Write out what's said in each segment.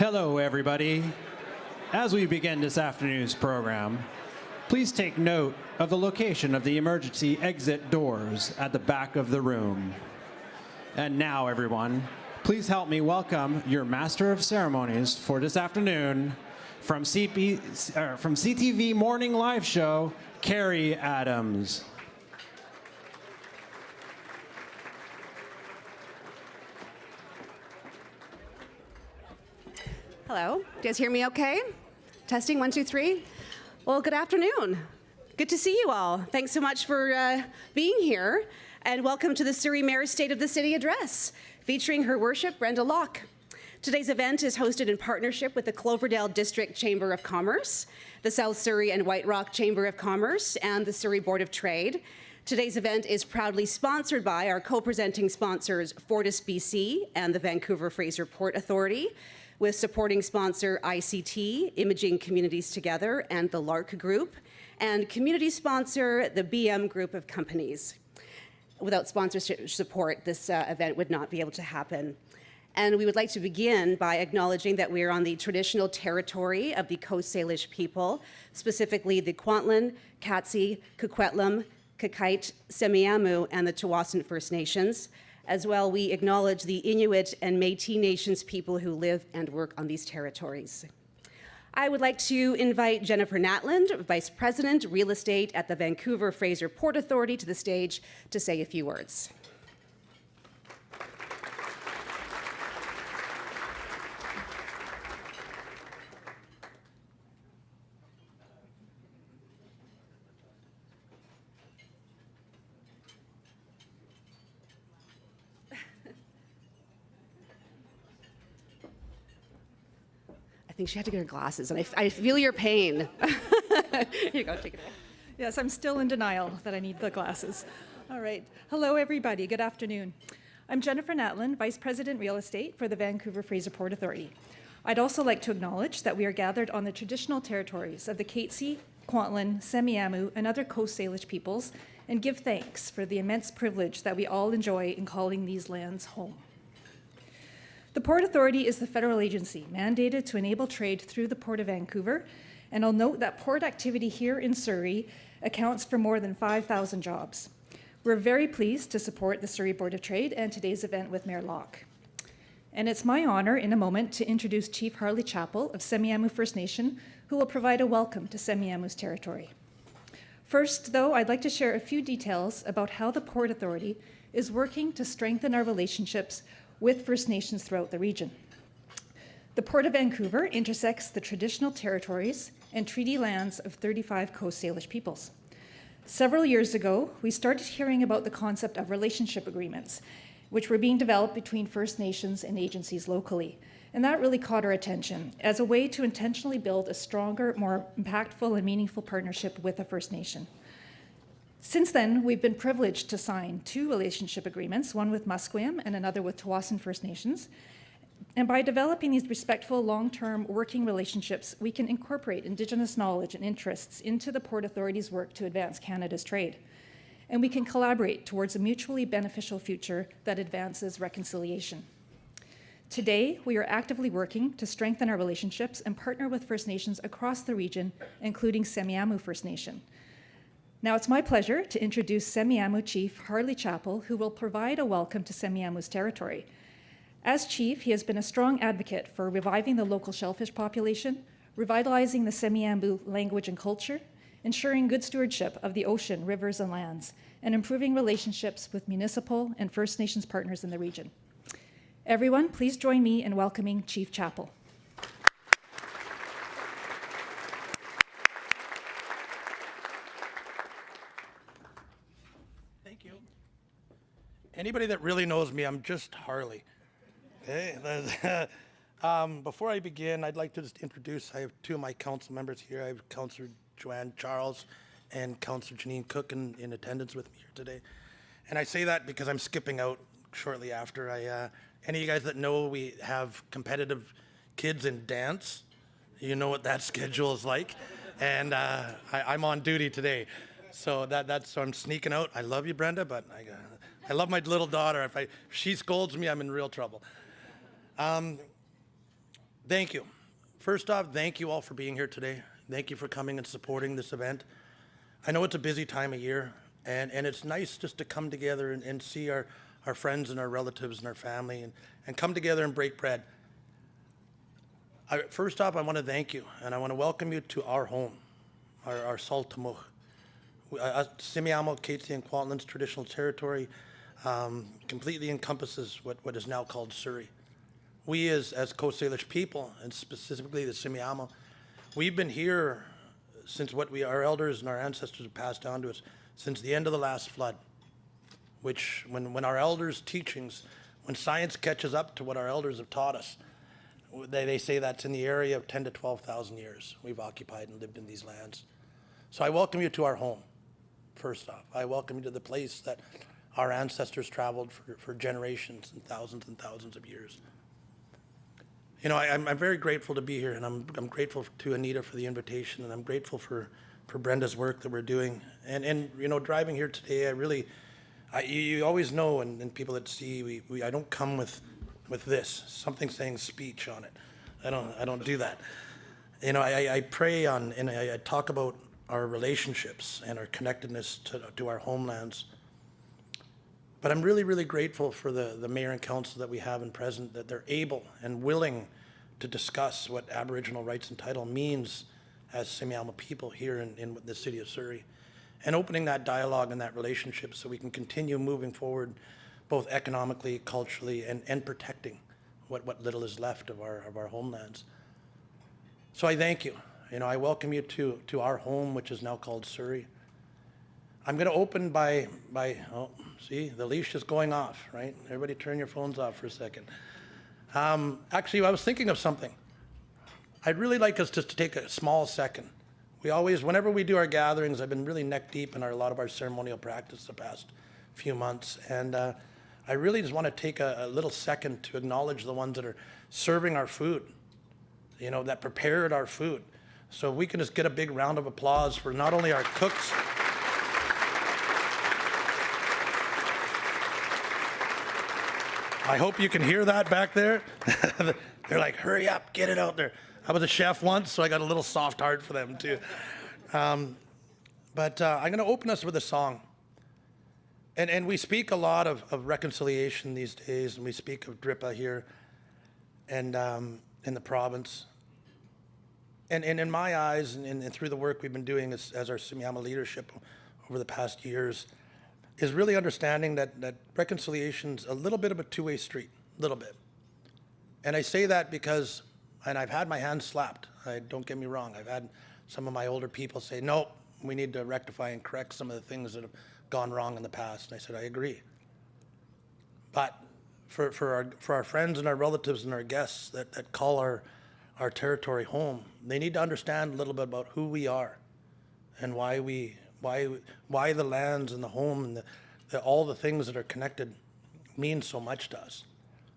Hello, everybody. As we begin this afternoon's program, please take note of the location of the emergency exit doors at the back of the room. And now, everyone, please help me welcome your Master of Ceremonies for this afternoon from CTV Morning Live Show, Carrie Adams. Hello, do you guys hear me okay? Testing, 1, 2, 3. Well, good afternoon. Good to see you all. Thanks so much for being here, and welcome to the Surrey Mayor's State of the City Address, featuring Her Worship, Brenda Locke. Today's event is hosted in partnership with the Cloverdale District Chamber of Commerce, the South Surrey and White Rock Chamber of Commerce, and the Surrey Board of Trade. Today's event is proudly sponsored by our co-presenting sponsors, Fortis BC and the Vancouver Fraser Port Authority, with supporting sponsor ICT, Imaging Communities Together, and the Lark Group, and community sponsor, the BM Group of Companies. Without sponsorship support, this event would not be able to happen. And we would like to begin by acknowledging that we are on the traditional territory of the Coast Salish people, specifically the Kwantlen, Katsi, Coquitlam, Kakite, Semiahmoo, and the Tsawwassen First Nations. As well, we acknowledge the Inuit and Métis Nations people who live and work on these territories. I would like to invite Jennifer Natland, Vice President, Real Estate at the Vancouver Fraser Port Authority, to the stage to say a few words. I think she had to get her glasses, and I feel your pain. Here you go, take it away. Yes, I'm still in denial that I need the glasses. All right. Hello, everybody. Good afternoon. I'm Jennifer Natland, Vice President Real Estate for the Vancouver Fraser Port Authority. I'd also like to acknowledge that we are gathered on the traditional territories of the Katsi, Kwantlen, Semiahmoo, and other Coast Salish peoples, and give thanks for the immense privilege that we all enjoy in calling these lands home. The Port Authority is the federal agency mandated to enable trade through the Port of Vancouver, and I'll note that port activity here in Surrey accounts for more than 5,000 jobs. We're very pleased to support the Surrey Board of Trade and today's event with Mayor Locke. And it's my honor in a moment to introduce Chief Harley Chappell of Semiahmoo First Nation, who will provide a welcome to Semiahmoo's territory. First, though, I'd like to share a few details about how the Port Authority is working to strengthen our relationships with First Nations throughout the region. The Port of Vancouver intersects the traditional territories and treaty lands of 35 Coast Salish peoples. Several years ago, we started hearing about the concept of relationship agreements, which were being developed between First Nations and agencies locally. And that really caught our attention as a way to intentionally build a stronger, more impactful and meaningful partnership with a First Nation. Since then, we've been privileged to sign 2 relationship agreements, one with Musqueam and another with Tsawwassen First Nations. And by developing these respectful, long-term working relationships, we can incorporate Indigenous knowledge and interests into the Port Authority's work to advance Canada's trade. And we can collaborate towards a mutually beneficial future that advances reconciliation. Today, we are actively working to strengthen our relationships and partner with First Nations across the region, including Semiahmoo First Nation. Now it's my pleasure to introduce Semiahmoo Chief Harley Chappell, who will provide a welcome to Semiahmoo's territory. As chief, he has been a strong advocate for reviving the local shellfish population, revitalizing the Semiahmoo language and culture, ensuring good stewardship of the ocean, rivers, and lands, and improving relationships with municipal and First Nations partners in the region. Everyone, please join me in welcoming Chief Chappell. Anybody that really knows me, I'm just Harley. Okay. Before I begin, I'd like to just introduce, I have 2 of my council members here. I have Councillor Joanne Charles and Councillor Janine Cook in attendance with me here today. And I say that because I'm skipping out shortly after. Any of you guys that know we have competitive kids in dance, you know what that schedule is like. And I'm on duty today. So that's so I'm sneaking out. I love you, Brenda, but I love my little daughter. If she scolds me, I'm in real trouble. Thank you. First off, thank you all for being here today. Thank you for coming and supporting this event. I know it's a busy time of year, and it's nice just to come together and see our friends and our relatives and our family and come together and break bread. First off, I want to thank you, and I want to welcome you to our home, our Saltamuch. Simiamo, Katzie, and Kwantlen's traditional territory completely encompasses what is now called Surrey. We as Coast Salish people, and specifically the Simiamo, we've been here since our elders and our ancestors have passed down to us since the end of the last flood, which when our elders' teachings, when science catches up to what our elders have taught us, they say that's in the area of 10 to 12,000 years we've occupied and lived in these lands. So I welcome you to our home, first off. I welcome you to the place that our ancestors traveled for generations and thousands of years. You know, I'm very grateful to be here, and I'm grateful to Anita for the invitation, and I'm grateful for Brenda's work that we're doing. And you know, driving here today, you always know, and people that see, I don't come with this, something saying speech on it. I don't do that. You know, I pray on, and I talk about our relationships and our connectedness to our homelands. But I'm really, really grateful for the mayor and council that we have in present, that they're able and willing to discuss what Aboriginal rights and title means as Simiamo people here in the city of Surrey, and opening that dialogue and that relationship so we can continue moving forward, both economically, culturally, and protecting what little is left of our homelands. So I thank you. You know, I welcome you to our home, which is now called Surrey. I'm going to open by oh, see, the leash is going off, right? Everybody turn your phones off for a second. Actually, I was thinking of something. I'd really like us just to take a small second. Whenever we do our gatherings, I've been really neck deep in a lot of our ceremonial practice the past few months, and I really just want to take a little second to acknowledge the ones that are serving our food, you know, that prepared our food. So if we can just get a big round of applause for not only our cooks, I hope you can hear that back there. They're like, hurry up, get it out there. I was a chef once, so I got a little soft heart for them too. But I'm going to open us with a song. And we speak a lot of reconciliation these days, and we speak of Dripa here and in the province. And in my eyes, and through the work we've been doing as our Simiamo leadership over the past years, is really understanding that reconciliation's a little bit of a two-way street, a little bit. And I say that because, and I've had my hands slapped. Don't get me wrong. I've had some of my older people say, no, we need to rectify and correct some of the things that have gone wrong in the past. And I said, I agree. But for our friends and our relatives and our guests that call our territory home, they need to understand a little bit about who we are and why the lands and the home and all the things that are connected mean so much to us.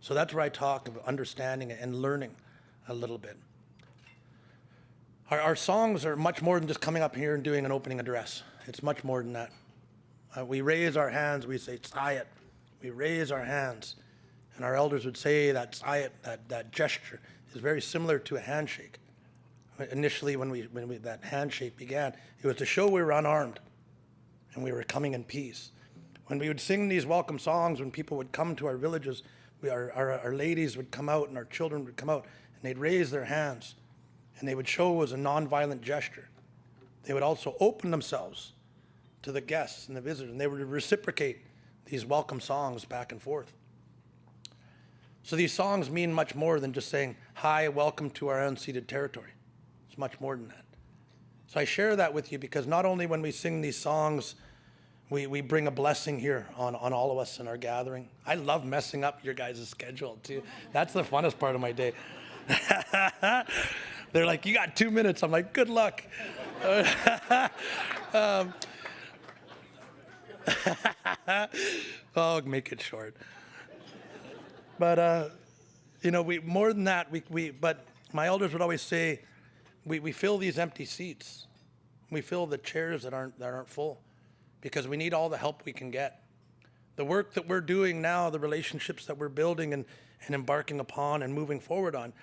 So that's where I talk of understanding and learning a little bit. Our songs are much more than just coming up here and doing an opening address. It's much more than that. We raise our hands, we say tsayat. We raise our hands. And our elders would say that tsayat, that gesture, is very similar to a handshake. Initially, when that handshake began, it was to show we were unarmed and we were coming in peace. When we would sing these welcome songs, when people would come to our villages, our ladies would come out and our children would come out and they'd raise their hands and they would show as a nonviolent gesture. They would also open themselves to the guests and the visitors, and they would reciprocate these welcome songs back and forth. So these songs mean much more than just saying, hi, welcome to our unceded territory. It's much more than that. So I share that with you because not only when we sing these songs, we bring a blessing here on all of us in our gathering. I love messing up your guys' schedule too. That's the funnest part of my day. They're like, you got 2 minutes. I'm like, good luck. Oh, make it short. But, you know, more than that, but my elders would always say, we fill these empty seats. We fill the chairs that aren't full because we need all the help we can get. The work that we're doing now, the relationships that we're building and embarking upon and moving forward on,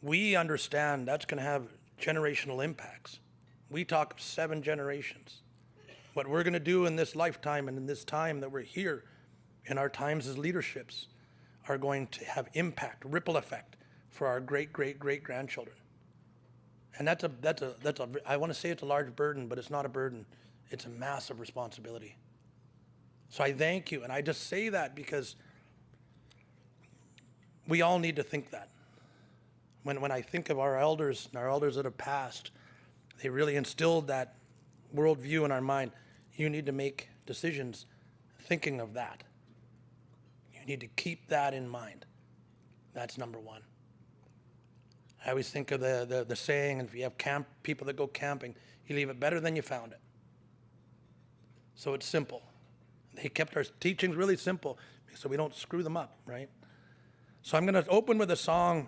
we understand that's going to have generational impacts. We talk of 7 generations. What we're going to do in this lifetime and in this time that we're here, in our times as leaderships, are going to have impact, ripple effect for our great, great, great grandchildren. And that's a, I want to say it's a large burden, but it's not a burden. It's a massive responsibility. So I thank you, and I just say that because we all need to think that. When I think of our elders and our elders that have passed, they really instilled that worldview in our mind. You need to make decisions thinking of that. You need to keep that in mind. That's number one. I always think of the saying, if you have people that go camping, you leave it better than you found it. So it's simple. They kept our teachings really simple so we don't screw them up, right? So I'm going to open with a song,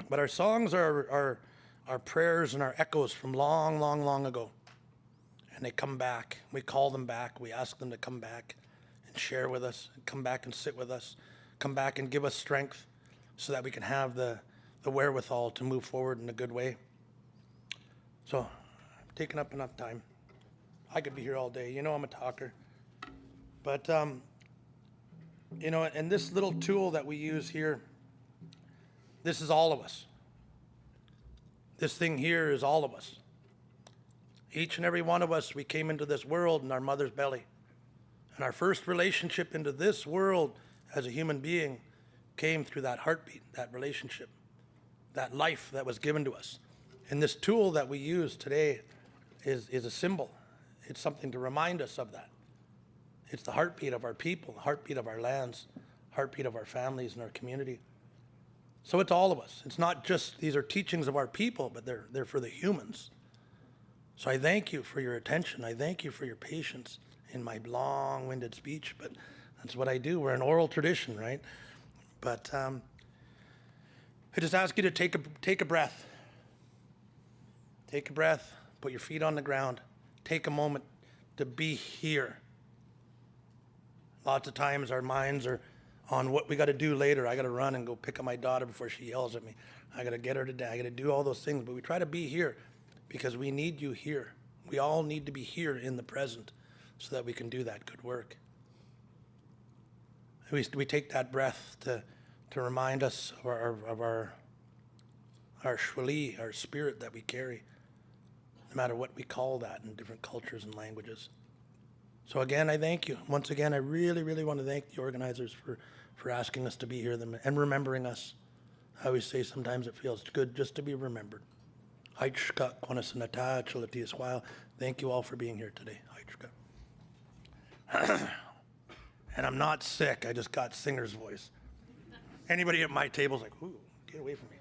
but our songs are our prayers and our echoes from long, long, long ago. And they come back. We call them back. We ask them to come back and share with us, and come back and sit with us, come back and give us strength so that we can have the wherewithal to move forward in a good way. So I've taken up enough time. I could be here all day. You know I'm a talker. But, you know, and this little tool that we use here, this is all of us. This thing here is all of us. Each and every one of us, we came into this world in our mother's belly. And our first relationship into this world as a human being came through that heartbeat, that relationship, that life that was given to us. And this tool that we use today is a symbol. It's something to remind us of that. It's the heartbeat of our people, the heartbeat of our lands, heartbeat of our families and our community. So it's all of us. It's not just, these are teachings of our people, but they're for the humans. So I thank you for your attention. I thank you for your patience in my long-winded speech, but that's what I do. We're an oral tradition, right? But I just ask you to take a breath. Take a breath, put your feet on the ground, take a moment to be here. Lots of times our minds are on what we got to do later. I got to run and go pick up my daughter before she yells at me. I got to get her to dad. I got to do all those things, but we try to be here because we need you here. We all need to be here in the present so that we can do that good work. We take that breath to remind us of our shwali, our spirit that we carry, no matter what we call that in different cultures and languages. So again, I thank you. Once again, I really, really want to thank the organizers for asking us to be here and remembering us. I always say sometimes it feels good just to be remembered. Thank you all for being here today. And I'm not sick. I just got singer's voice. Anybody at my table's like, ooh, get away from me.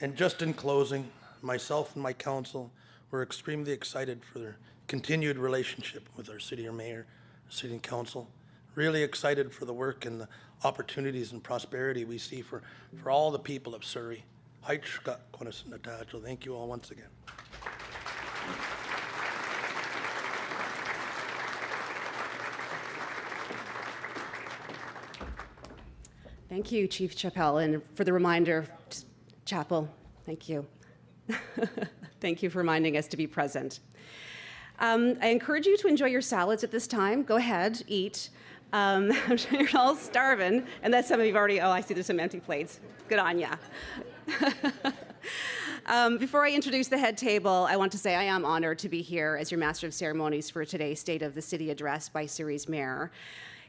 And just in closing, myself and my council, we're extremely excited for their continued relationship with our city mayor, city and council, really excited for the work and the opportunities and prosperity we see for all the people of Surrey. Thank you all once again. Thank you, Chief Chappell, and for the reminder, Chapel, thank you. Thank you for reminding us to be present. I encourage you to enjoy your salads at this time. Go ahead, eat. I'm sure you're all starving, and that some of you have already, I see there's some empty plates. Good on ya. Before I introduce the head table, I want to say I am honored to be here as your Master of Ceremonies for today's State of the City address by Surrey's Mayor.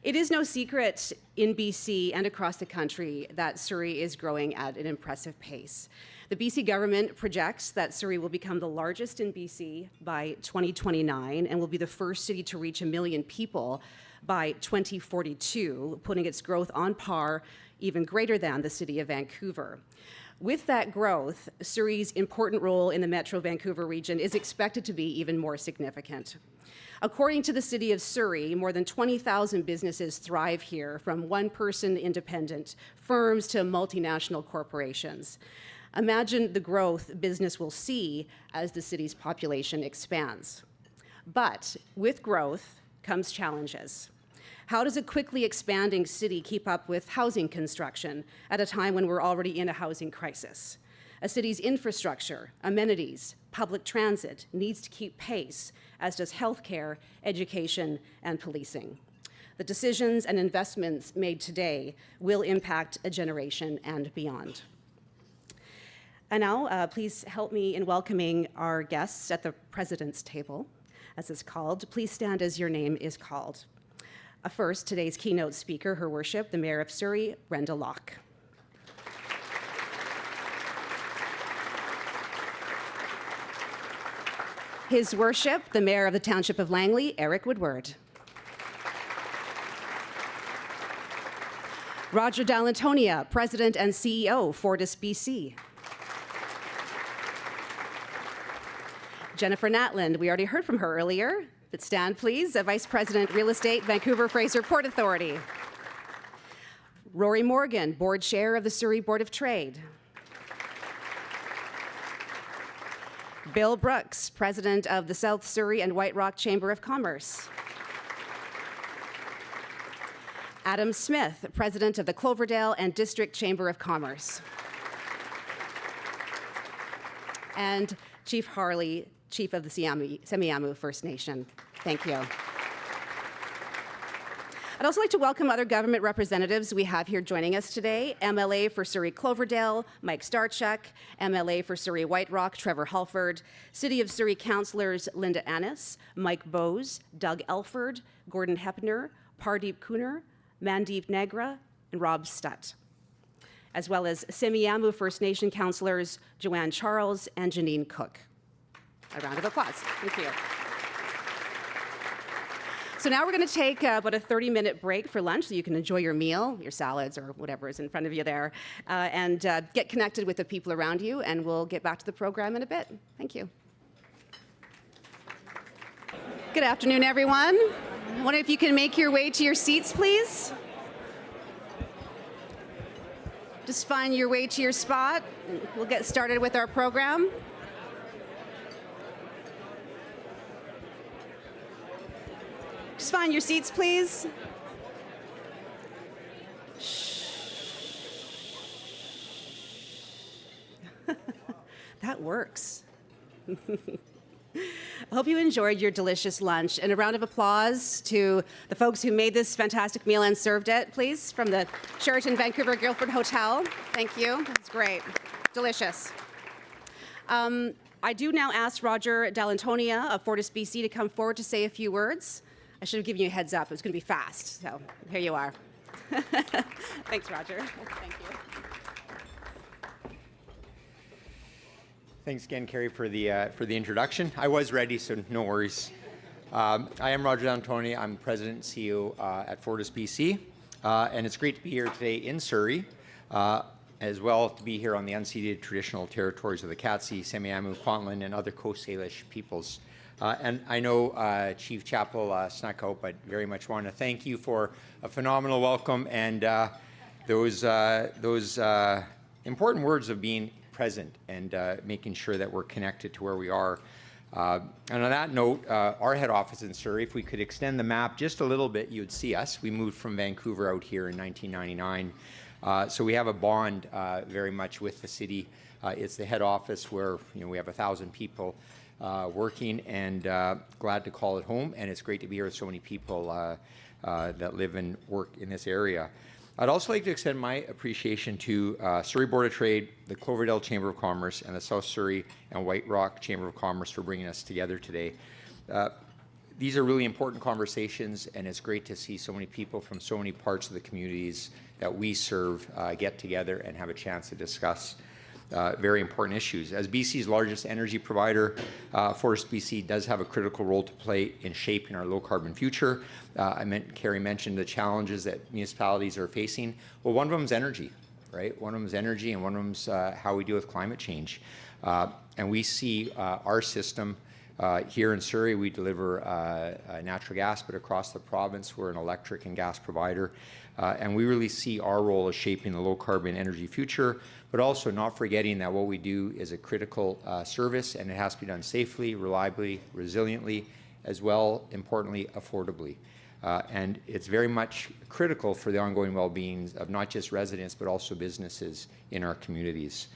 It is no secret in BC and across the country that Surrey is growing at an impressive pace. The BC government projects that Surrey will become the largest in BC by 2029 and will be the first city to reach 1 million people by 2042, putting its growth on par, even greater than the city of Vancouver. With that growth, Surrey's important role in the Metro Vancouver region is expected to be even more significant. According to the City of Surrey, more than 20,000 businesses thrive here, from one-person independent firms to multinational corporations. Imagine the growth business will see as the city's population expands. But with growth comes challenges. How does a quickly expanding city keep up with housing construction at a time when we're already in a housing crisis? A city's infrastructure, amenities, public transit needs to keep pace, as does healthcare, education, and policing. The decisions and investments made today will impact a generation and beyond. And now, please help me in welcoming our guests at the President's Table, as it's called. Please stand as your name is called. First, today's keynote speaker, Her Worship, the Mayor of Surrey, Brenda Locke. His Worship, the Mayor of the Township of Langley, Eric Woodward. Roger Dall'Antonia, President and CEO, Fortis BC. Jennifer Natland, we already heard from her earlier, but stand please, Vice President, Real Estate, Vancouver Fraser Port Authority. Rory Morgan, Board Chair of the Surrey Board of Trade. Bill Brooks, President of the South Surrey and White Rock Chamber of Commerce. Adam Smith, President of the Cloverdale and District Chamber of Commerce. And Chief Harley, Chief of the Semiahmoo First Nation. Thank you. I'd also like to welcome other government representatives we have here joining us today. MLA for Surrey Cloverdale, Mike Starchuk. MLA for Surrey White Rock, Trevor Halford. City of Surrey councillors Linda Annis, Mike Bowes, Doug Elford, Gordon Hepner, Pardeep Kuner, Mandeep Negra, and Rob Stutt. As well as Semiahmoo First Nation councillors Joanne Charles and Janine Cook. A round of applause. Thank you. So now we're going to take about a 30-minute break for lunch so you can enjoy your meal, your salads, or whatever is in front of you there, and get connected with the people around you, and we'll get back to the program in a bit. Thank you. Good afternoon, everyone. I wonder if you can make your way to your seats, please. Just find your way to your spot. We'll get started with our program. Just find your seats, please. That works. I hope you enjoyed your delicious lunch. And a round of applause to the folks who made this fantastic meal and served it, please, from the Sheraton Vancouver Guildford Hotel. Thank you. It's great. Delicious. I do now ask Roger Dall'Antonia of Fortis BC to come forward to say a few words. I should have given you a heads up. It was going to be fast. So here you are. Thanks, Roger. Thank you. Thanks again, Carrie, for the introduction. I was ready, so no worries. I am Roger Dall'Antonia. I'm President and CEO at Fortis BC, and it's great to be here today in Surrey, as well to be here on the unceded traditional territories of the Katzie, Semiahmoo, Kwantlen, and other Coast Salish peoples And I know Chief Chappell snuck out, but very much want to thank you for a phenomenal welcome and those important words of being present and making sure that we're connected to where we are. And on that note, our head office in Surrey, if we could extend the map just a little bit, you'd see us. We moved from Vancouver out here in 1999. So we have a bond very much with the city. It's the head office where we have 1,000 people working, and glad to call it home. And it's great to be here with so many people that live and work in this area. I'd also like to extend my appreciation to Surrey Board of Trade, the Cloverdale Chamber of Commerce, and the South Surrey and White Rock Chamber of Commerce for bringing us together today. These are really important conversations, and it's great to see so many people from so many parts of the communities that we serve get together and have a chance to discuss very important issues. As BC's largest energy provider, FortisBC does have a critical role to play in shaping our low-carbon future. Kerry mentioned the challenges that municipalities are facing. Well, one of them is energy, right? One of them is energy, and one of them is how we deal with climate change. And we see our system here in Surrey. We deliver natural gas, but across the province, we're an electric and gas provider. And we really see our role as shaping the low-carbon energy future, but also not forgetting that what we do is a critical service, and it has to be done safely, reliably, resiliently, as well, importantly, affordably. And it's very much critical for the ongoing well-being of not just residents, but also businesses in our communities.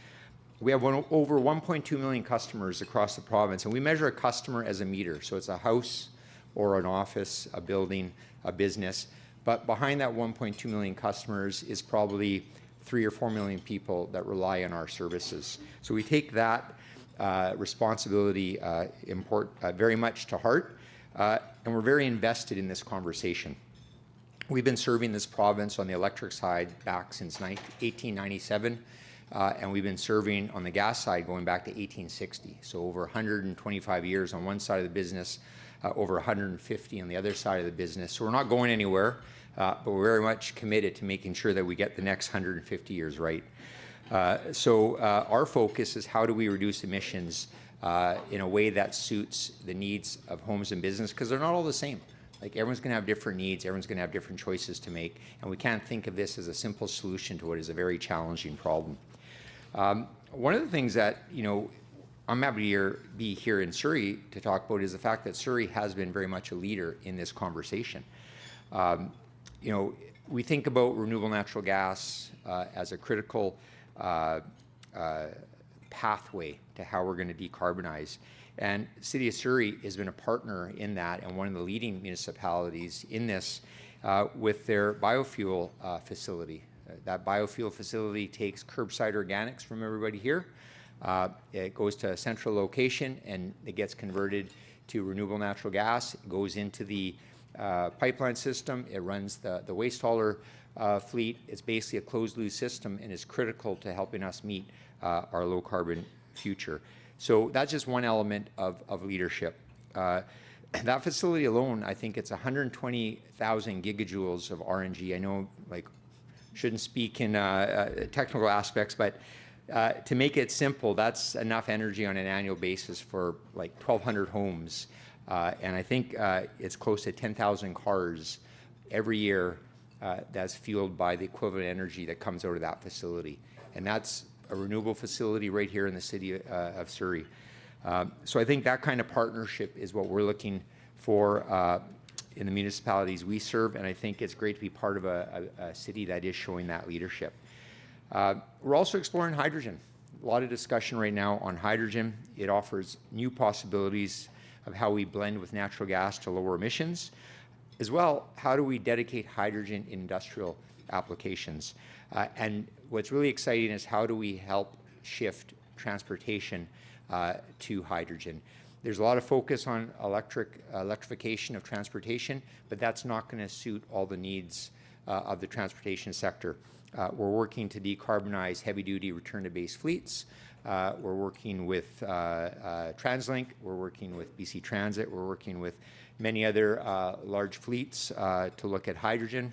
We have over 1.2 million customers across the province, and we measure a customer as a meter. So it's a house or an office, a building, a business. But behind that 1.2 million customers is probably 3 or 4 million people that rely on our services. So we take that responsibility very much to heart, and we're very invested in this conversation. We've been serving this province on the electric side back since 1897, and we've been serving on the gas side going back to 1860. So over 125 years on one side of the business, over 150 on the other side of the business. So we're not going anywhere, but we're very much committed to making sure that we get the next 150 years right. So our focus is how do we reduce emissions in a way that suits the needs of homes and business, because they're not all the same. Like, everyone's going to have different needs, everyone's going to have different choices to make, and we can't think of this as a simple solution to what is a very challenging problem. One of the things that, I'm happy to be here in Surrey to talk about is the fact that Surrey has been very much a leader in this conversation. We think about renewable natural gas as a critical pathway to how we're going to decarbonize. And City of Surrey has been a partner in that, and one of the leading municipalities in this with their biofuel facility. That biofuel facility takes curbside organics from everybody here. It goes to a central location, and it gets converted to renewable natural gas. It goes into the pipeline system. It runs the waste hauler fleet. It's basically a closed-loop system, and is critical to helping us meet our low-carbon future. So that's just one element of leadership. That facility alone, I think it's 120,000 gigajoules of RNG. I know, shouldn't speak in technical aspects, but to make it simple, that's enough energy on an annual basis for 1,200 homes. And I think it's close to 10,000 cars every year that's fueled by the equivalent energy that comes out of that facility. And that's a renewable facility right here in the city of Surrey. So I think that kind of partnership is what we're looking for in the municipalities we serve, and I think it's great to be part of a city that is showing that leadership. We're also exploring hydrogen. A lot of discussion right now on hydrogen. It offers new possibilities of how we blend with natural gas to lower emissions. As well, how do we dedicate hydrogen in industrial applications? And what's really exciting is how do we help shift transportation to hydrogen. There's a lot of focus on electrification of transportation, but that's not going to suit all the needs of the transportation sector. We're working to decarbonize heavy-duty return-to-base fleets. We're working with TransLink. We're working with BC Transit. We're working with many other large fleets to look at hydrogen.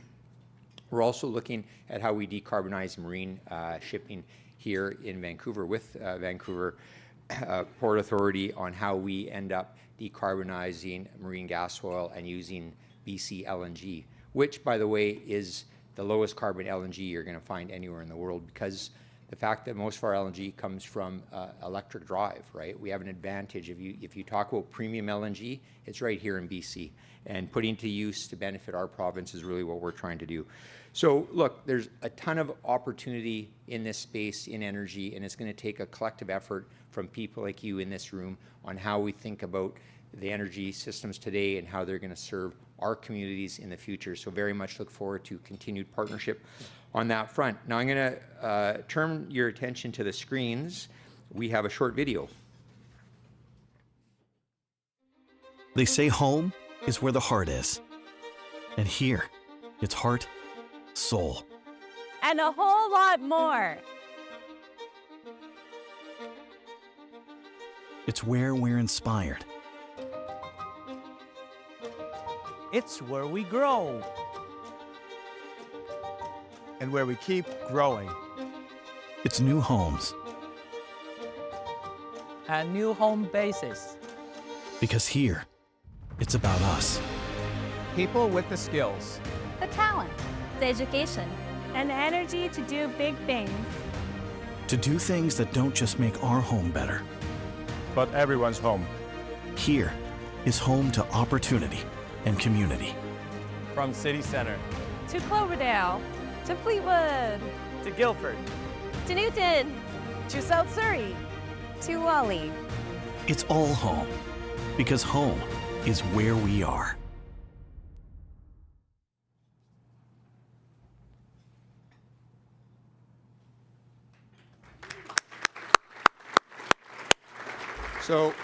We're also looking at how we decarbonize marine shipping here in Vancouver with Vancouver Port Authority on how we end up decarbonizing marine gas oil and using BC LNG, which, by the way, is the lowest carbon LNG you're going to find anywhere in the world, because the fact that most of our LNG comes from electric drive, right? We have an advantage. If you talk about premium LNG, it's right here in BC. And putting to use to benefit our province is really what we're trying to do. So look, there's a ton of opportunity in this space in energy, and it's going to take a collective effort from people like you in this room on how we think about the energy systems today and how they're going to serve our communities in the future. So very much look forward to continued partnership on that front. Now I'm going to turn your attention to the screens. We have a short video. They say home is where the heart is. And here, it's heart, soul, and a whole lot more. it's where we're inspired. It's where we grow. And where we keep growing. It's new homes. And new home bases. Because here, it's about us. People with the skills. The talent. The education. And energy to do big things. To do things that don't just make our home better. But everyone's home. Here is home to opportunity and community. From City Center. To Cloverdale. To Fleetwood. To Guildford. To Newton. To South Surrey. To Wally. It's all home. Because home is where we are. So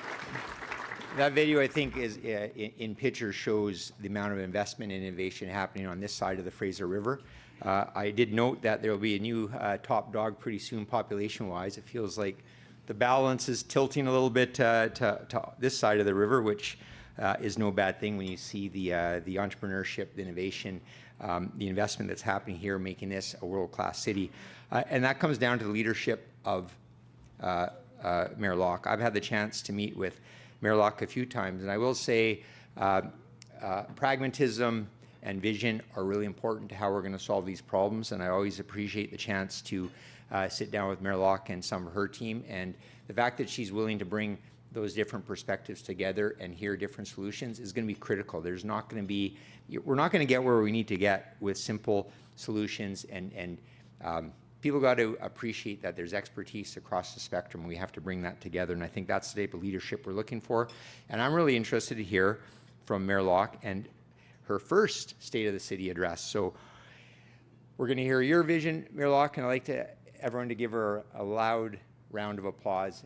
that video, I think, is in picture shows the amount of investment and innovation happening on this side of the Fraser River. I did note that there will be a new top dog pretty soon population-wise. It feels like the balance is tilting a little bit to this side of the river, which is no bad thing when you see the entrepreneurship, the innovation, the investment that's happening here, making this a world-class city. And that comes down to the leadership of Mayor Locke. I've had the chance to meet with Mayor Locke a few times, and I will say pragmatism and vision are really important to how we're going to solve these problems, and I always appreciate the chance to sit down with Mayor Locke and some of her team, and the fact that she's willing to bring those different perspectives together and hear different solutions is going to be critical. There's not going to be, we're not going to get where we need to get with simple solutions, and people got to appreciate that there's expertise across the spectrum. We have to bring that together, and I think that's the type of leadership we're looking for. And I'm really interested to hear from Mayor Locke and her first State of the City address. So we're going to hear your vision, Mayor Locke, and I'd like to everyone to give her a loud round of applause.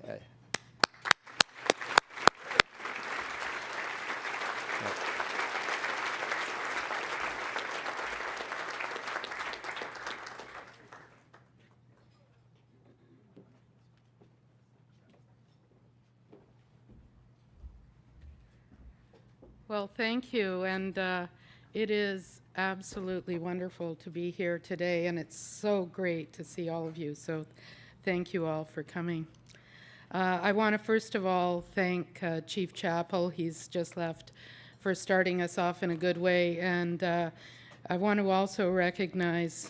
Well, thank you, and it is absolutely wonderful to be here today, and it's so great to see all of you, so thank you all for coming. I want to first of all thank Chief Chappell, he's just left, for starting us off in a good way, and I want to also recognize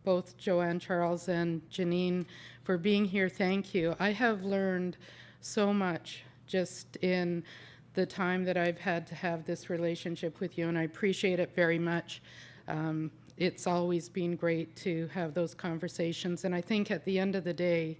both Joanne Charles and Janine for being here. Thank you. I have learned so much just in the time that I've had to have this relationship with you, and I appreciate it very much. It's always been great to have those conversations, and I think at the end of the day,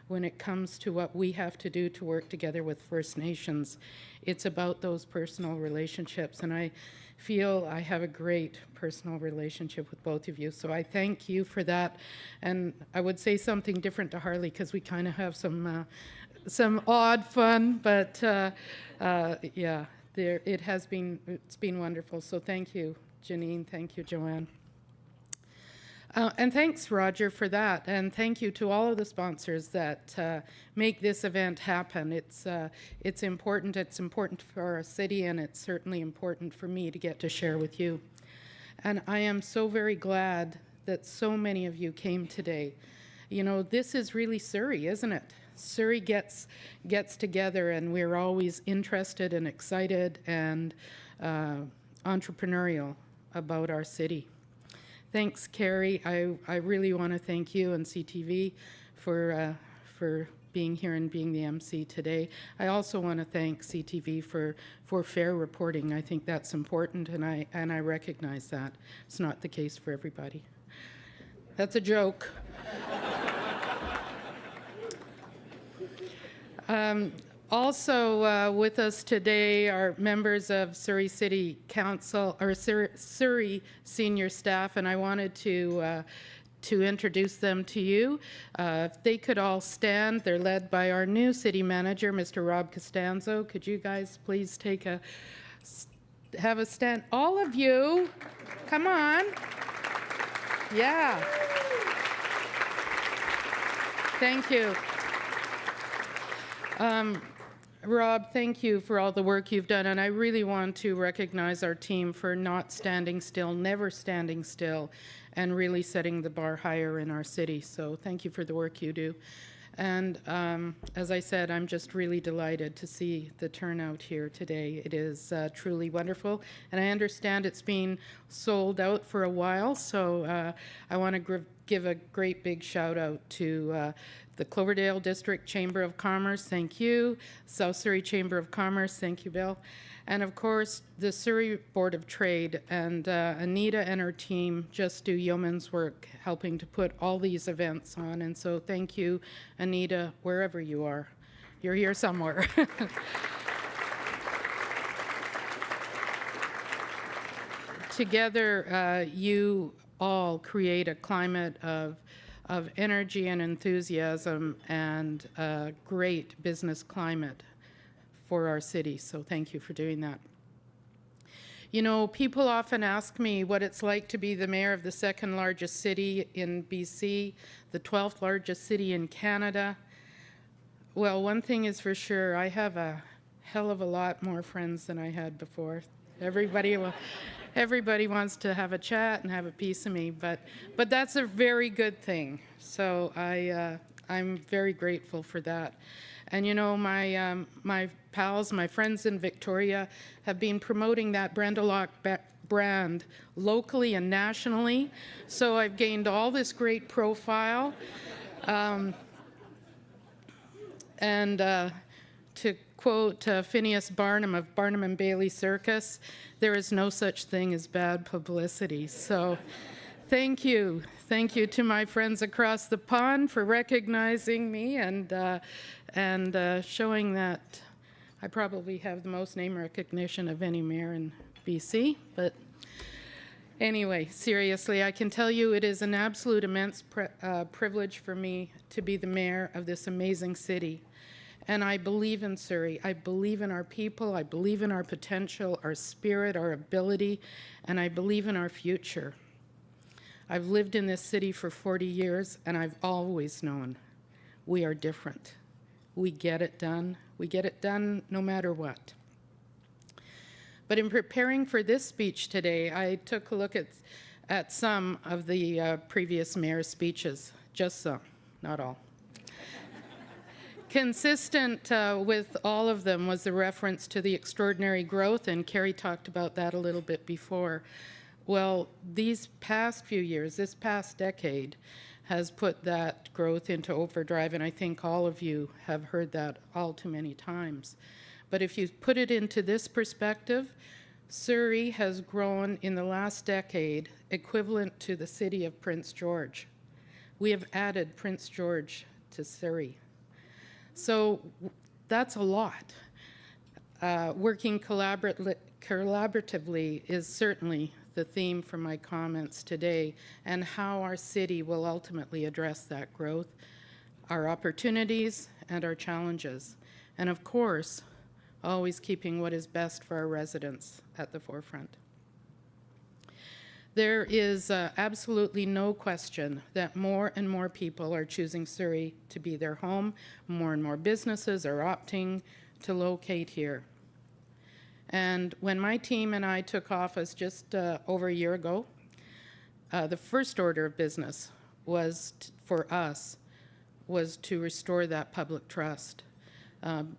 when it comes to what we have to do to work together with First Nations, it's about those personal relationships, and I feel I have a great personal relationship with both of you, so I thank you for that. And I would say something different to Harley, because we kind of have some odd fun, but yeah, it's been wonderful. So thank you, Janine. Thank you, Joanne. And thanks, Roger, for that. And thank you to all of the sponsors that make this event happen. It's important. It's important for our city, and it's certainly important for me to get to share with you. And I am so very glad that so many of you came today. You know, this is really Surrey, isn't it? Surrey gets together, and we're always interested and excited and entrepreneurial about our city. Thanks, Carrie. I really want to thank you and CTV for being here and being the MC today. I also want to thank CTV for fair reporting. I think that's important, and I recognize that. It's not the case for everybody. That's a joke. Also with us today are members of Surrey City Council, or Surrey senior staff, and I wanted to introduce them to you. If they could all stand, they're led by our new city manager, Mr. Rob Costanzo. Could you guys please have a stand? All of you, come on. Yeah. Thank you. Rob, thank you for all the work you've done, and I really want to recognize our team for not standing still, never standing still, and really setting the bar higher in our city. So thank you for the work you do. And as I said, I'm just really delighted to see the turnout here today. It is truly wonderful, and I understand it's been sold out for a while, so I want to give a great big shout out to the Cloverdale District Chamber of Commerce, thank you. South Surrey Chamber of Commerce, thank you, Bill. And of course, the Surrey Board of Trade, and Anita and her team just do yeoman's work helping to put all these events on. And so thank you, Anita, wherever you are. You're here somewhere. Together, you all create a climate of energy and enthusiasm and a great business climate for our city. So thank you for doing that. You know, people often ask me what it's like to be the mayor of the second largest city in BC, the 12th largest city in Canada. Well, one thing is for sure, I have a hell of a lot more friends than I had before. Everybody wants to have a chat and have a piece of me, but that's a very good thing. So I'm very grateful for that. And you know, my pals, my friends in Victoria have been promoting that Brenda Locke brand locally and nationally. So I've gained all this great profile. To quote Phineas Barnum of Barnum and Bailey Circus, there is no such thing as bad publicity. So thank you. Thank you to my friends across the pond for recognizing me and showing that I probably have the most name recognition of any mayor in BC. But anyway, seriously, I can tell you it is an absolute immense privilege for me to be the mayor of this amazing city. And I believe in Surrey. I believe in our people. I believe in our potential, our spirit, our ability, and I believe in our future. I've lived in this city for 40 years, and I've always known we are different. We get it done. We get it done no matter what. But in preparing for this speech today, I took a look at some of the previous mayor's speeches, just some, not all. Consistent with all of them was the reference to the extraordinary growth, and Carrie talked about that a little bit before. Well, these past few years, this past decade, has put that growth into overdrive, and I think all of you have heard that all too many times. But if you put it into this perspective, Surrey has grown in the last decade equivalent to the city of Prince George. We have added Prince George to Surrey. So that's a lot. Working collaboratively is certainly the theme for my comments today, and how our city will ultimately address that growth, our opportunities, and our challenges. And of course, always keeping what is best for our residents at the forefront. There is absolutely no question that more and more people are choosing Surrey to be their home. More and more businesses are opting to locate here. And when my team and I took office just over a year ago, the first order of business was for us was to restore that public trust.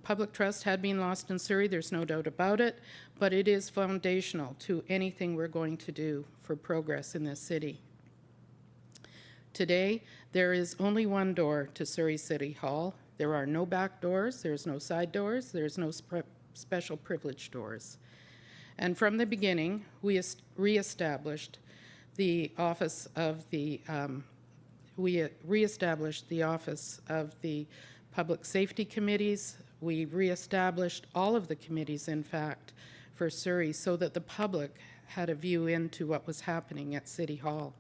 Public trust had been lost in Surrey, there's no doubt about it, but it is foundational to anything we're going to do for progress in this city. Today, there is only one door to Surrey City Hall. There are no back doors, there's no side doors, there's no special privilege doors. And from the beginning, we reestablished the office of the Public Safety Committees. We reestablished all of the committees, in fact, for Surrey so that the public had a view into what was happening at City Hall.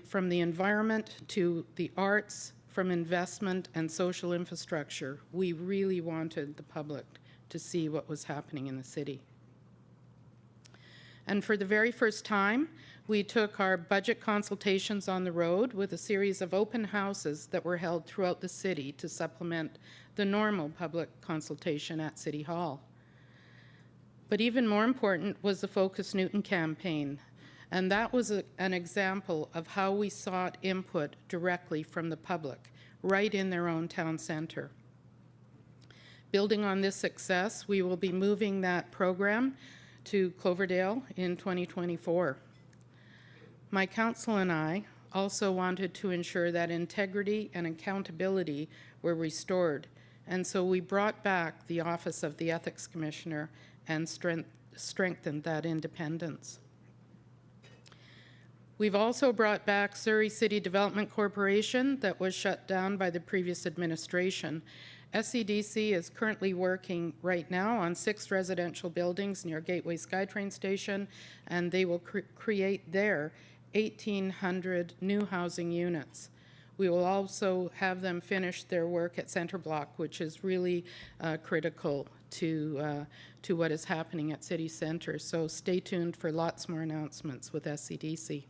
From the environment to the arts, from investment and social infrastructure, we really wanted the public to see what was happening in the city. And for the very first time, we took our budget consultations on the road with a series of open houses that were held throughout the city to supplement the normal public consultation at City Hall. But even more important was the Focus Newton campaign, and that was an example of how we sought input directly from the public, right in their own town center. Building on this success, we will be moving that program to Cloverdale in 2024. My council and I also wanted to ensure that integrity and accountability were restored, and so we brought back the Office of the Ethics Commissioner and strengthened that independence. We've also brought back Surrey City Development Corporation that was shut down by the previous administration. SCDC is currently working right now on 6 residential buildings near Gateway SkyTrain Station, and they will create there 1,800 new housing units. We will also have them finish their work at Centre Block, which is really critical to what is happening at City Centre. So stay tuned for lots more announcements with SCDC.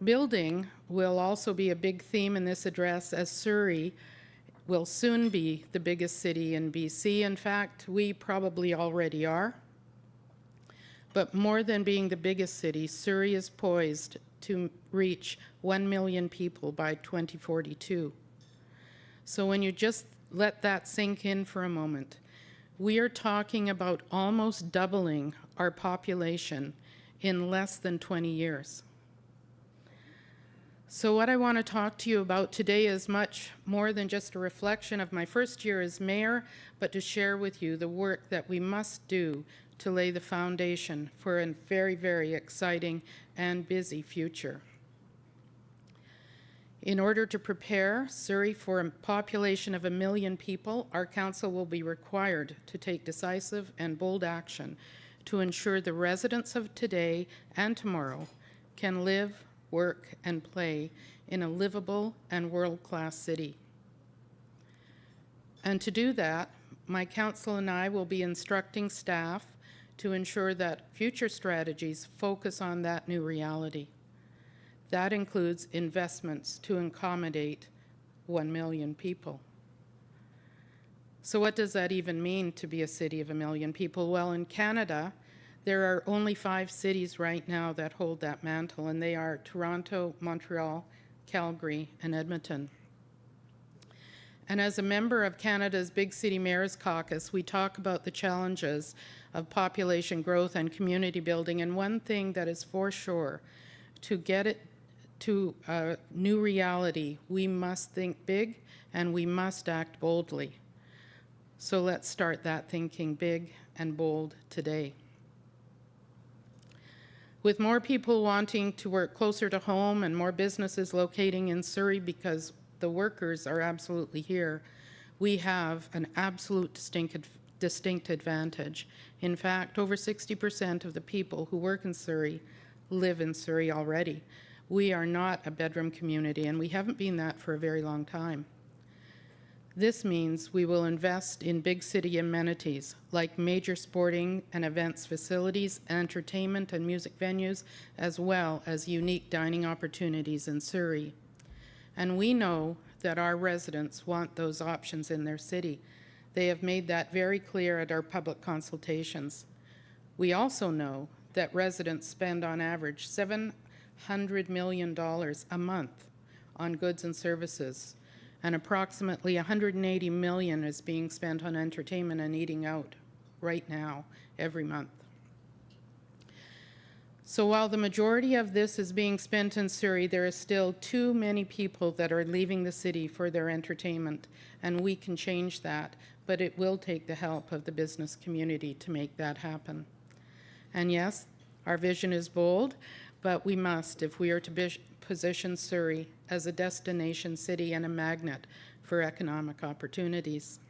Building will also be a big theme in this address, as Surrey will soon be the biggest city in BC. In fact, we probably already are. But more than being the biggest city, Surrey is poised to reach 1 million people by 2042. So when you just let that sink in for a moment, we are talking about almost doubling our population in less than 20 years. So what I want to talk to you about today is much more than just a reflection of my first year as mayor, but to share with you the work that we must do to lay the foundation for a very, very exciting and busy future. In order to prepare Surrey for a population of 1 million people, our council will be required to take decisive and bold action to ensure the residents of today and tomorrow can live, work, and play in a livable and world-class city. And to do that, my council and I will be instructing staff to ensure that future strategies focus on that new reality. That includes investments to accommodate 1 million people. So what does that even mean to be a city of 1 million people? Well, in Canada, there are only 5 cities right now that hold that mantle, and they are Toronto, Montreal, Calgary, and Edmonton. And as a member of Canada's Big City Mayors Caucus, we talk about the challenges of population growth and community building, and one thing that is for sure, to get it to a new reality, we must think big and we must act boldly. So let's start that thinking big and bold today. With more people wanting to work closer to home and more businesses locating in Surrey because the workers are absolutely here, we have an absolute distinct advantage. In fact, over 60% of the people who work in Surrey live in Surrey already. We are not a bedroom community, and we haven't been that for a very long time. This means we will invest in big city amenities like major sporting and events facilities, entertainment and music venues, as well as unique dining opportunities in Surrey. And we know that our residents want those options in their city. They have made that very clear at our public consultations. We also know that residents spend on average $100 million a month on goods and services, and approximately $180 million is being spent on entertainment and eating out right now, every month. So while the majority of this is being spent in Surrey, there are still too many people that are leaving the city for their entertainment, and we can change that, but it will take the help of the business community to make that happen. And yes, our vision is bold, but we must if we are to position Surrey as a destination city and a magnet for economic opportunities.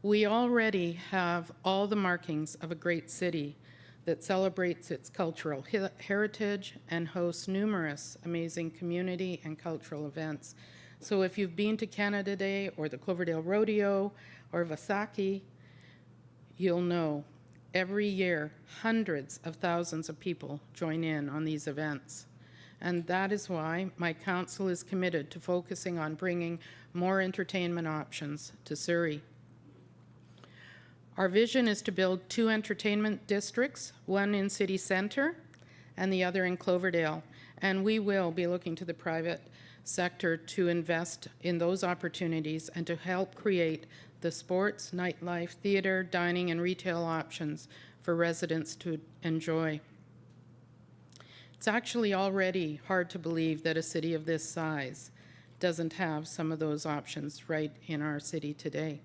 We already have all the markings of a great city that celebrates its cultural heritage and hosts numerous amazing community and cultural events. So if you've been to Canada Day or the Cloverdale Rodeo or Vasaki, you'll know every year hundreds of thousands of people join in on these events. And that is why my council is committed to focusing on bringing more entertainment options to Surrey. Our vision is to build 2 entertainment districts, one in city centre and the other in Cloverdale. And we will be looking to the private sector to invest in those opportunities and to help create the sports, nightlife, theatre, dining, and retail options for residents to enjoy. It's actually already hard to believe that a city of this size doesn't have some of those options right in our city today.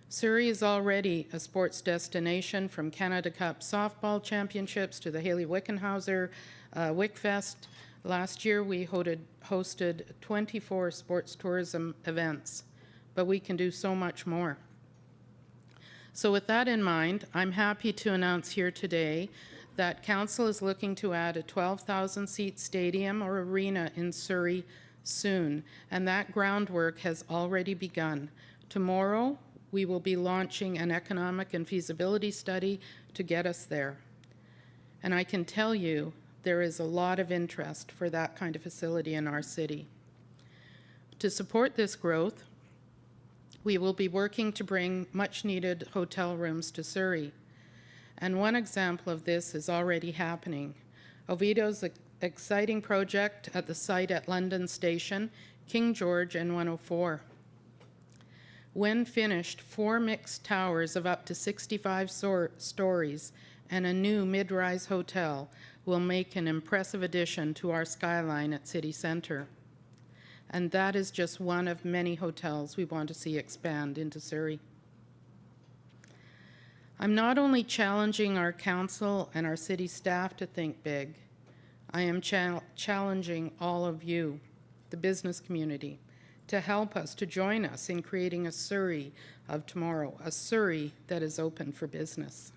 Surrey is already a sports destination, from Canada Cup softball championships to the Haley Wickenhauser Wickfest. Last year we hosted 24 sports tourism events, but we can do so much more. So with that in mind, I'm happy to announce here today that Council is looking to add a 12,000 seat stadium or arena in Surrey soon, and that groundwork has already begun. Tomorrow, we will be launching an economic and feasibility study to get us there. And I can tell you there is a lot of interest for that kind of facility in our city. To support this growth, we will be working to bring much-needed hotel rooms to Surrey. And one example of this is already happening. Oviedo's exciting project at the site at London Station, King George N104. When finished, 4 mixed towers of up to 65 stories and a new mid-rise hotel will make an impressive addition to our skyline at City Centre. And that is just one of many hotels we want to see expand into Surrey. I'm not only challenging our council and our city staff to think big, I am challenging all of you, the business community, to help us, to join us in creating a Surrey of tomorrow, a Surrey that is open for business.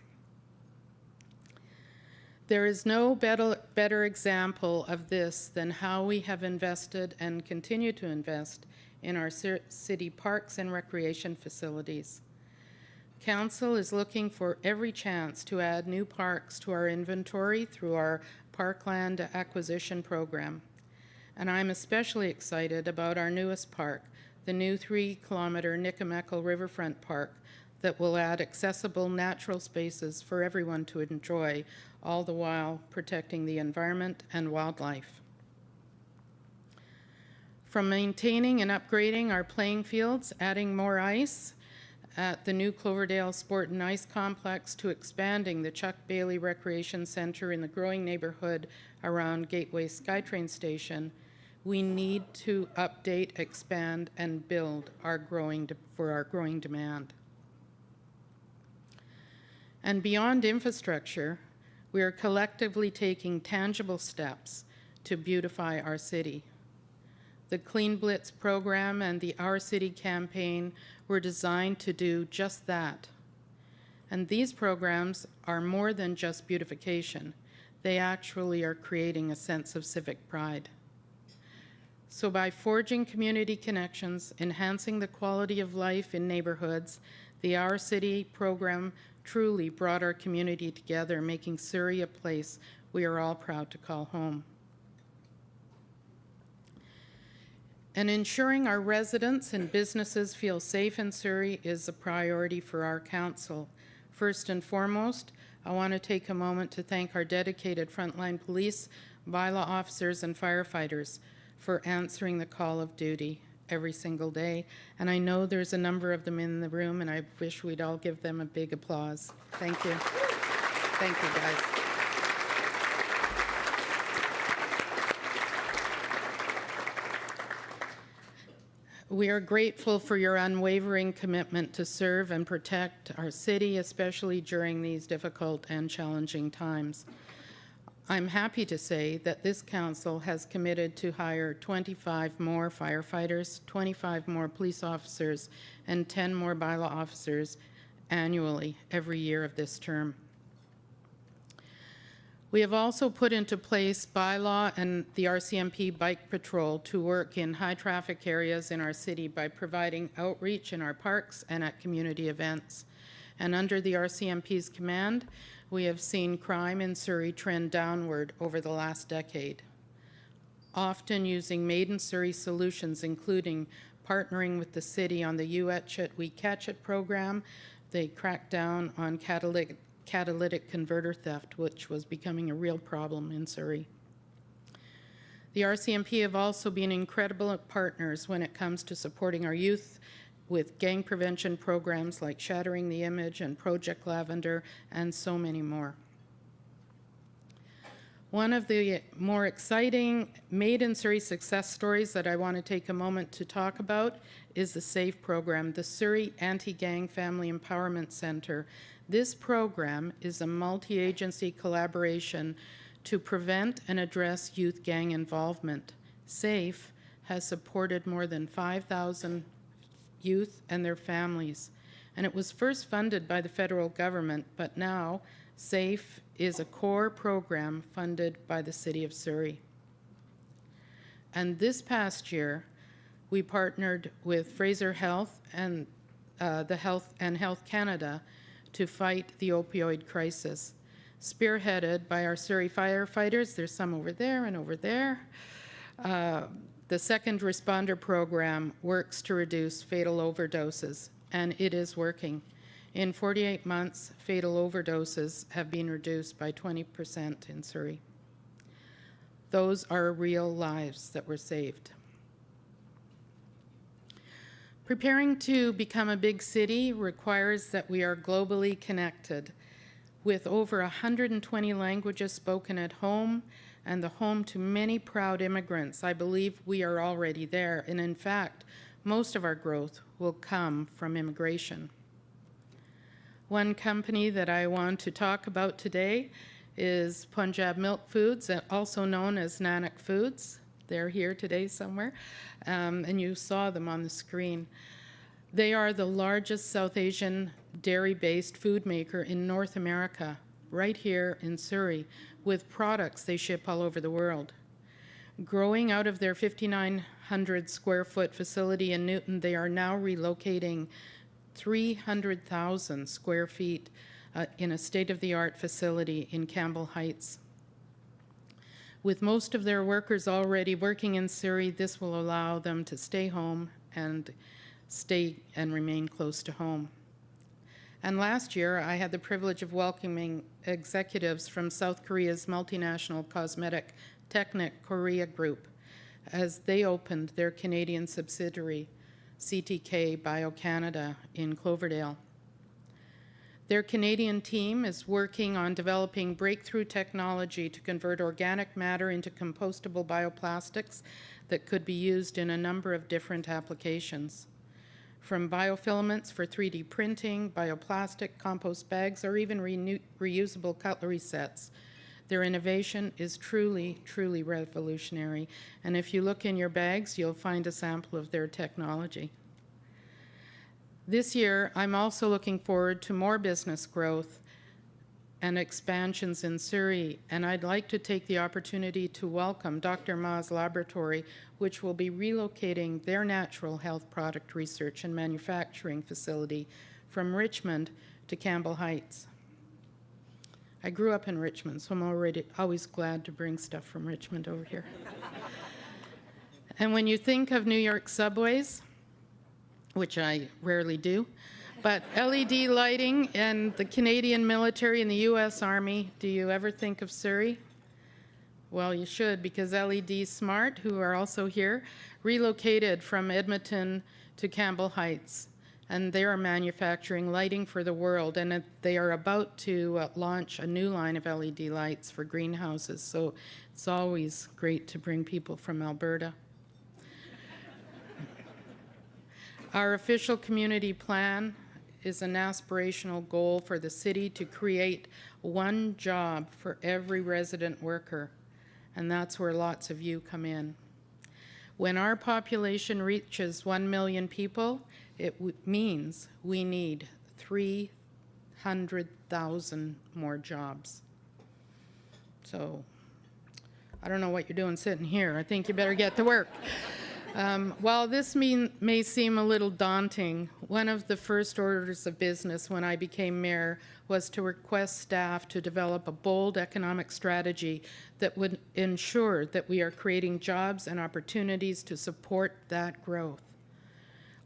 There is no better example of this than how we have invested and continue to invest in our city parks and recreation facilities. Council is looking for every chance to add new parks to our inventory through our parkland acquisition program. And I'm especially excited about our newest park, the new 3-kilometer Nikamekel Riverfront Park, that will add accessible natural spaces for everyone to enjoy, all the while protecting the environment and wildlife. From maintaining and upgrading our playing fields, adding more ice at the new Cloverdale Sport and Ice Complex, to expanding the Chuck Bailey Recreation Centre in the growing neighborhood around Gateway SkyTrain Station, we need to update, expand, and build for our growing demand. And beyond infrastructure, we are collectively taking tangible steps to beautify our city. The Clean Blitz program and the Our City campaign were designed to do just that. And these programs are more than just beautification. They actually are creating a sense of civic pride. So by forging community connections, enhancing the quality of life in neighborhoods, the Our City program truly brought our community together, making Surrey a place we are all proud to call home. And ensuring our residents and businesses feel safe in Surrey is a priority for our council. First and foremost, I want to take a moment to thank our dedicated frontline police, bylaw officers, and firefighters for answering the call of duty every single day. And I know there's a number of them in the room, and I wish we'd all give them a big applause. Thank you. Thank you, guys. We are grateful for your unwavering commitment to serve and protect our city, especially during these difficult and challenging times. I'm happy to say that this council has committed to hire 25 more firefighters, 25 more police officers, and 10 more bylaw officers annually every year of this term. We have also put into place bylaw and the RCMP bike patrol to work in high traffic areas in our city by providing outreach in our parks and at community events. And under the RCMP's command, we have seen crime in Surrey trend downward over the last decade, often using Made in Surrey solutions, including partnering with the city on the You Etch It, We Catch It program. They cracked down on catalytic converter theft, which was becoming a real problem in Surrey. The RCMP have also been incredible partners when it comes to supporting our youth with gang prevention programs like Shattering the Image and Project Lavender, and so many more. One of the more exciting Made in Surrey success stories that I want to take a moment to talk about is the SAFE program, the Surrey Anti-Gang Family Empowerment Center. This program is a multi-agency collaboration to prevent and address youth gang involvement. SAFE has supported more than 5,000 youth and their families, and it was first funded by the federal government, but now SAFE is a core program funded by the City of Surrey. And this past year, we partnered with Fraser Health and the Health Canada to fight the opioid crisis, spearheaded by our Surrey firefighters. There's some over there and over there. The second responder program works to reduce fatal overdoses, and it is working. In 48 months, fatal overdoses have been reduced by 20% in Surrey. Those are real lives that were saved. Preparing to become a big city requires that we are globally connected. With over 120 languages spoken at home and the home to many proud immigrants, I believe we are already there. And in fact, most of our growth will come from immigration. One company that I want to talk about today is Punjab Milk Foods, also known as Nanak Foods. They're here today somewhere, and you saw them on the screen. They are the largest South Asian dairy-based food maker in North America, right here in Surrey, with products they ship all over the world. Growing out of their 5,900 square foot facility in Newton, they are now relocating 300,000 square feet in a state-of-the-art facility in Campbell Heights. With most of their workers already working in Surrey, this will allow them to stay home and stay and remain close to home. And last year, I had the privilege of welcoming executives from South Korea's multinational cosmetic Technic Korea Group as they opened their Canadian subsidiary, CTK Bio-Canada, in Cloverdale. Their Canadian team is working on developing breakthrough technology to convert organic matter into compostable bioplastics that could be used in a number of different applications. From biofilaments for 3D printing, bioplastic, compost bags, or even reusable cutlery sets. Their innovation is truly, truly revolutionary. And if you look in your bags, you'll find a sample of their technology. This year, I'm also looking forward to more business growth and expansions in Surrey, and I'd like to take the opportunity to welcome Dr. Ma's Laboratory, which will be relocating their natural health product research and manufacturing facility from Richmond to Campbell Heights. I grew up in Richmond, so I'm always glad to bring stuff from Richmond over here. And when you think of New York subways, which I rarely do, But LED lighting and the Canadian military and the U.S. Army, do you ever think of Surrey? Well, you should, because LED Smart, who are also here, relocated from Edmonton to Campbell Heights, and they are manufacturing lighting for the world, and they are about to launch a new line of LED lights for greenhouses, so it's always great to bring people from Alberta. Our official community plan is an aspirational goal for the city to create one job for every resident worker, and that's where lots of you come in. When our population reaches 1 million people, it means we need 300,000 more jobs. So I don't know what you're doing sitting here. I think you better get to work. While this may seem a little daunting, one of the first orders of business when I became mayor was to request staff to develop a bold economic strategy that would ensure that we are creating jobs and opportunities to support that growth.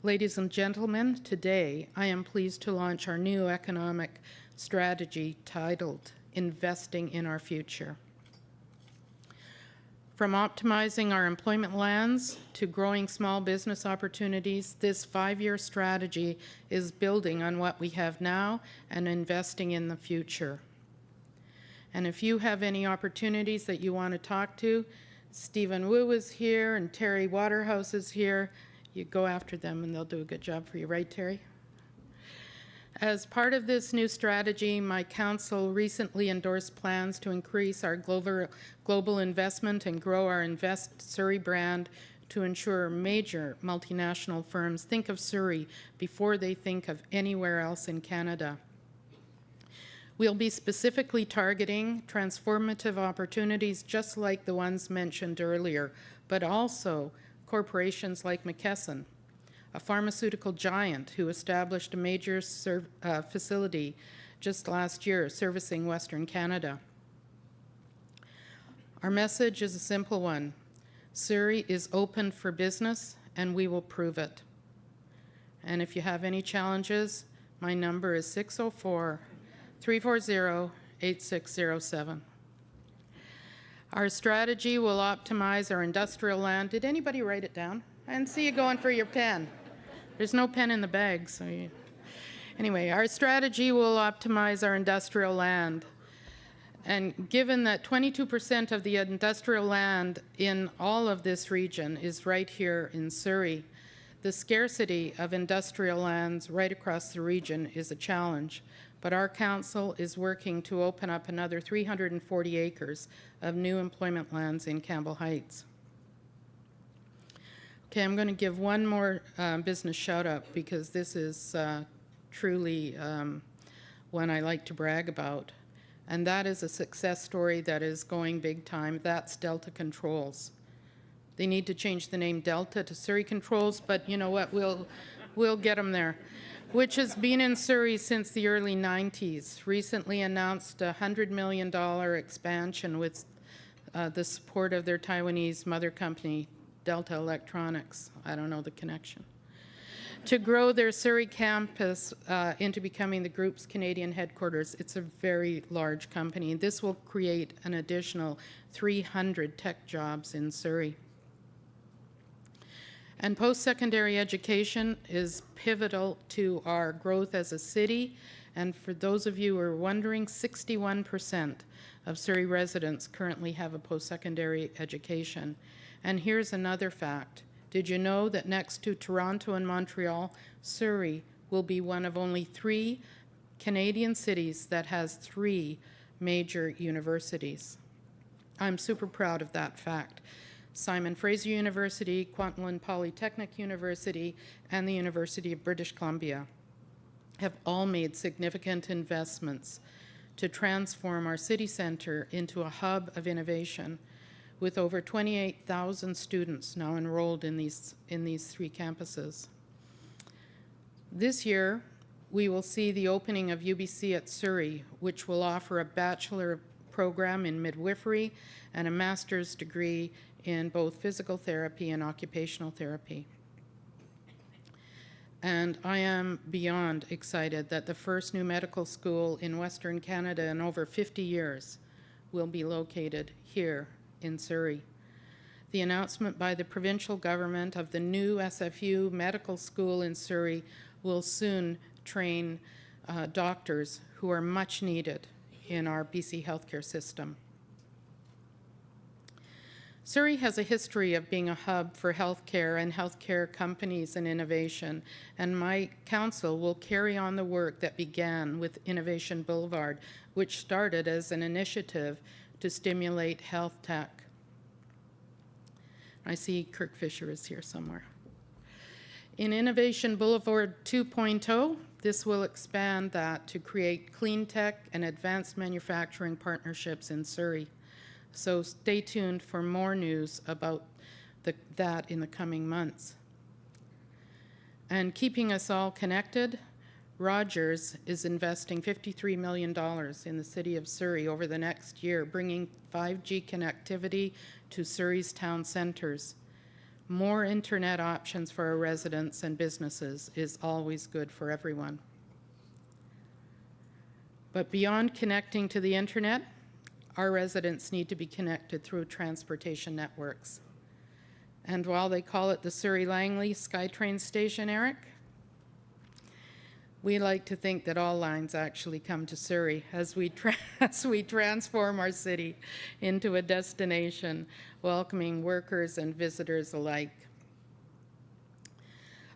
Ladies and gentlemen, today I am pleased to launch our new economic strategy titled Investing in Our Future. From optimizing our employment lands to growing small business opportunities, this 5-year strategy is building on what we have now and investing in the future. And if you have any opportunities that you want to talk to, Stephen Wu is here and Terry Waterhouse is here. You go after them and they'll do a good job for you, right, Terry? As part of this new strategy, my council recently endorsed plans to increase our global investment and grow our Invest Surrey brand to ensure major multinational firms think of Surrey before they think of anywhere else in Canada. We'll be specifically targeting transformative opportunities just like the ones mentioned earlier, but also corporations like McKesson, a pharmaceutical giant who established a major facility just last year servicing Western Canada. Our message is a simple one. Surrey is open for business and we will prove it. And if you have any challenges, my number is 604-340-8607. Our strategy will optimize our industrial land. Did anybody write it down? I didn't see you going for your pen. There's no pen in the bag, so anyway, our strategy will optimize our industrial land. And given that 22% of the industrial land in all of this region is right here in Surrey, the scarcity of industrial lands right across the region is a challenge. But our council is working to open up another 340 acres of new employment lands in Campbell Heights. Okay, I'm going to give one more business shout out because this is truly one I like to brag about. And that is a success story that is going big time. That's Delta Controls. They need to change the name Delta to Surrey Controls, but you know what, we'll get them there. Which has been in Surrey since the early 90s. Recently announced a $100 million expansion with the support of their Taiwanese mother company, Delta Electronics. I don't know the connection. To grow their Surrey campus into becoming the group's Canadian headquarters. It's a very large company. This will create an additional 300 tech jobs in Surrey. And post-secondary education is pivotal to our growth as a city. And for those of you who are wondering, 61% of Surrey residents currently have a post-secondary education. And here's another fact. Did you know that next to Toronto and Montreal, Surrey will be one of only 3 Canadian cities that has 3 major universities? I'm super proud of that fact. Simon Fraser University, Kwantlen Polytechnic University, and the University of British Columbia have all made significant investments to transform our city centre into a hub of innovation, with over 28,000 students now enrolled in these 3 campuses. This year, we will see the opening of UBC at Surrey, which will offer a bachelor program in midwifery and a master's degree in both physical therapy and occupational therapy. And I am beyond excited that the first new medical school in Western Canada in over 50 years will be located here in Surrey. The announcement by the provincial government of the new SFU medical school in Surrey will soon train doctors who are much needed in our BC healthcare system. Surrey has a history of being a hub for healthcare and healthcare companies and innovation, and my council will carry on the work that began with Innovation Boulevard, which started as an initiative to stimulate health tech. I see Kirk Fisher is here somewhere. In Innovation Boulevard 2.0, this will expand that to create clean tech and advanced manufacturing partnerships in Surrey. So stay tuned for more news about that in the coming months. And keeping us all connected, Rogers is investing $53 million in the city of Surrey over the next year, bringing 5G connectivity to Surrey's town centers. More internet options for our residents and businesses is always good for everyone. But beyond connecting to the internet, our residents need to be connected through transportation networks. And while they call it the Surrey-Langley SkyTrain station, Eric, we like to think that all lines actually come to Surrey as we transform our city into a destination welcoming workers and visitors alike.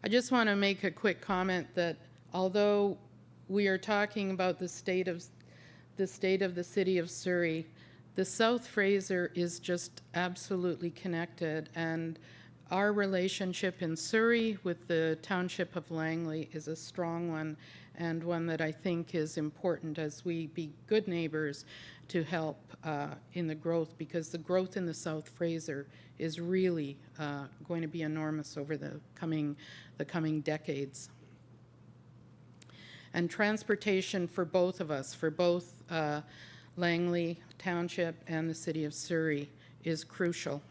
I just want to make a quick comment that although we are talking about the state of the city of Surrey, the South Fraser is just absolutely connected, and our relationship in Surrey with the township of Langley is a strong one, and one that I think is important as we be good neighbors to help in the growth, because the growth in the South Fraser is really going to be enormous over the coming decades. And transportation for both of us, for both Langley Township and the city of Surrey, is crucial.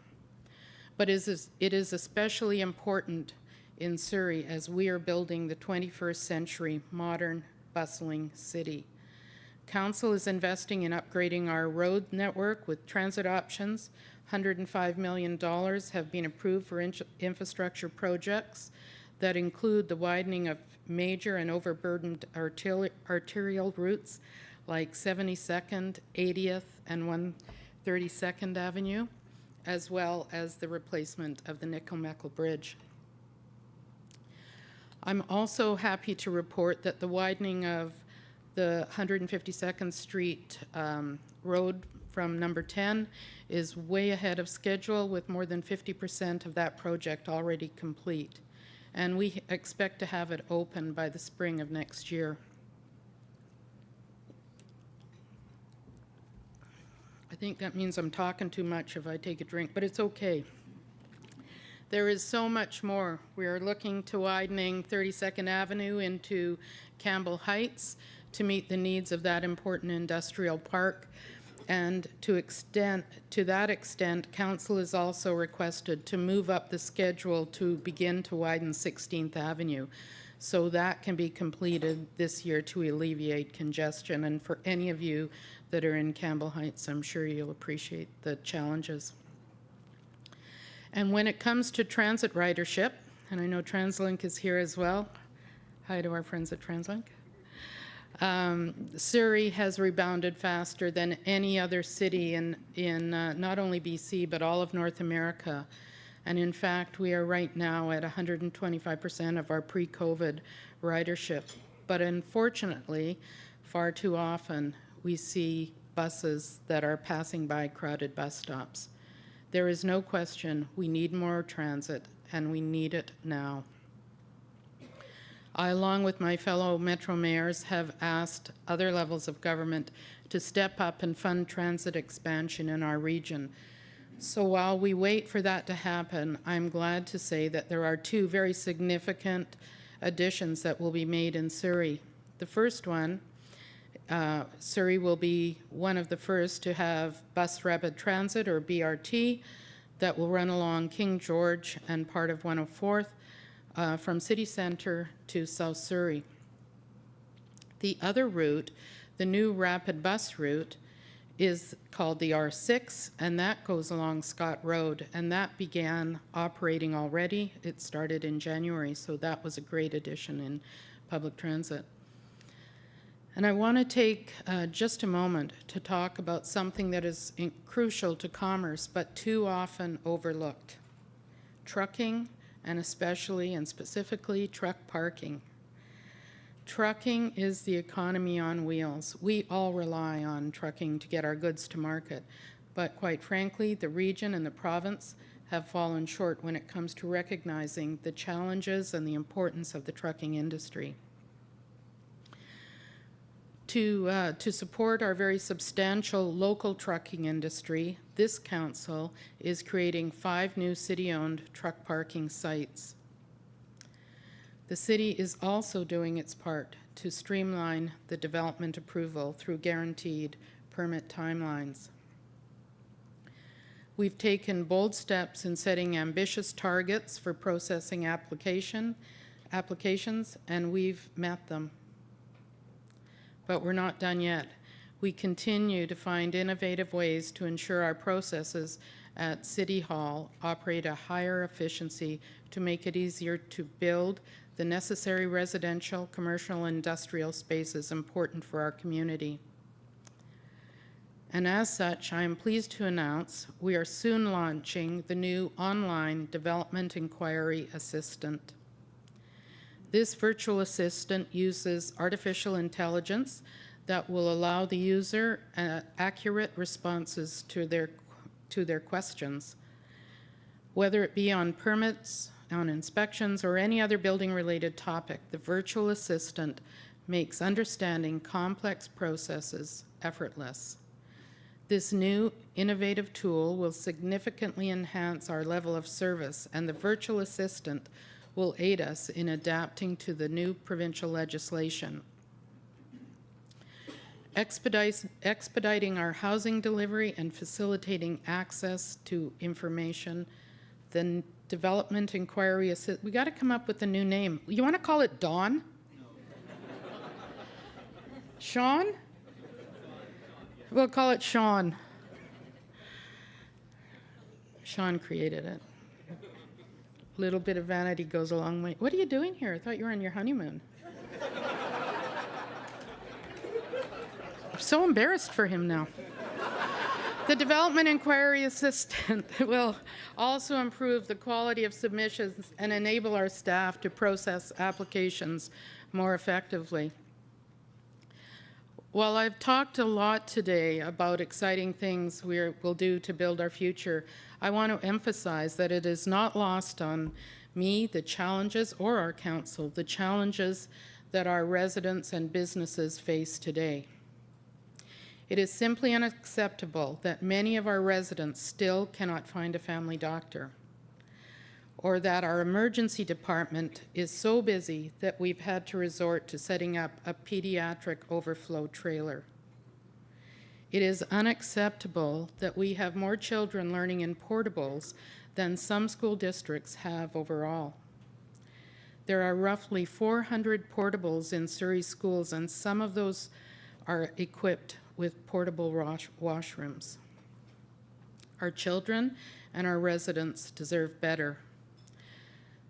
But it is especially important in Surrey as we are building the 21st century modern, bustling city. Council is investing in upgrading our road network with transit options. $105 million have been approved for infrastructure projects that include the widening of major and overburdened arterial routes like 72nd, 80th, and 132nd Avenue, as well as the replacement of the Nickel-Meckle Bridge. I'm also happy to report that the widening of the 152nd Street road from number 10 is way ahead of schedule, with more than 50% of that project already complete. And we expect to have it open by the spring of next year. I think that means I'm talking too much if I take a drink, but it's okay. There is so much more. We are looking to widening 32nd Avenue into Campbell Heights to meet the needs of that important industrial park. And to that extent, Council is also requested to move up the schedule to begin to widen 16th Avenue. So that can be completed this year to alleviate congestion. And for any of you that are in Campbell Heights, I'm sure you'll appreciate the challenges. And when it comes to transit ridership, and I know TransLink is here as well. Hi to our friends at TransLink. Surrey has rebounded faster than any other city in not only BC, but all of North America. And in fact, we are right now at 125% of our pre-COVID ridership. But unfortunately, far too often, we see buses that are passing by crowded bus stops. There is no question we need more transit, and we need it now. I, along with my fellow Metro mayors, have asked other levels of government to step up and fund transit expansion in our region. So while we wait for that to happen, I'm glad to say that there are two very significant additions that will be made in Surrey. The first one, Surrey will be one of the first to have bus rapid transit, or BRT, that will run along King George and part of 104th. from city center to South Surrey. The other route, the new rapid bus route, is called the R6, and that goes along Scott Road, and that began operating already. It started in January, so that was a great addition in public transit. And I want to take just a moment to talk about something that is crucial to commerce, but too often overlooked: trucking, and especially and specifically truck parking. Trucking is the economy on wheels. We all rely on trucking to get our goods to market, but quite frankly, the region and the province have fallen short when it comes to recognizing the challenges and the importance of the trucking industry. To support our very substantial local trucking industry, this council is creating 5 new city-owned truck parking sites. The city is also doing its part to streamline the development approval through guaranteed permit timelines. We've taken bold steps in setting ambitious targets for processing applications, and we've met them. But we're not done yet. We continue to find innovative ways to ensure our processes at City Hall operate a higher efficiency to make it easier to build the necessary residential, commercial, and industrial spaces important for our community. And as such, I am pleased to announce we are soon launching the new online development inquiry assistant. This virtual assistant uses artificial intelligence that will allow the user accurate responses to their questions, whether it be on permits, on inspections, or any other building-related topic. The virtual assistant makes understanding complex processes effortless. This new innovative tool will significantly enhance our level of service, and the virtual assistant will aid us in adapting to the new provincial legislation. Expediting our housing delivery and facilitating access to information. The development inquiry assist. We got to come up with a new name. You want to call it Dawn? No. Sean? We'll call it Sean. Sean created it. A little bit of vanity goes a long way. What are you doing here? I thought you were on your honeymoon. I'm so embarrassed for him now. The Development Inquiry Assistant will also improve the quality of submissions and enable our staff to process applications more effectively. While I've talked a lot today about exciting things we'll do to build our future, I want to emphasize that it is not lost on me the challenges, or our council, the challenges that our residents and businesses face today. It is simply unacceptable that many of our residents still cannot find a family doctor, or that our emergency department is so busy that we've had to resort to setting up a pediatric overflow trailer. It is unacceptable that we have more children learning in portables than some school districts have overall. There are roughly 400 portables in Surrey schools, and some of those are equipped with portable washrooms. Our children and our residents deserve better.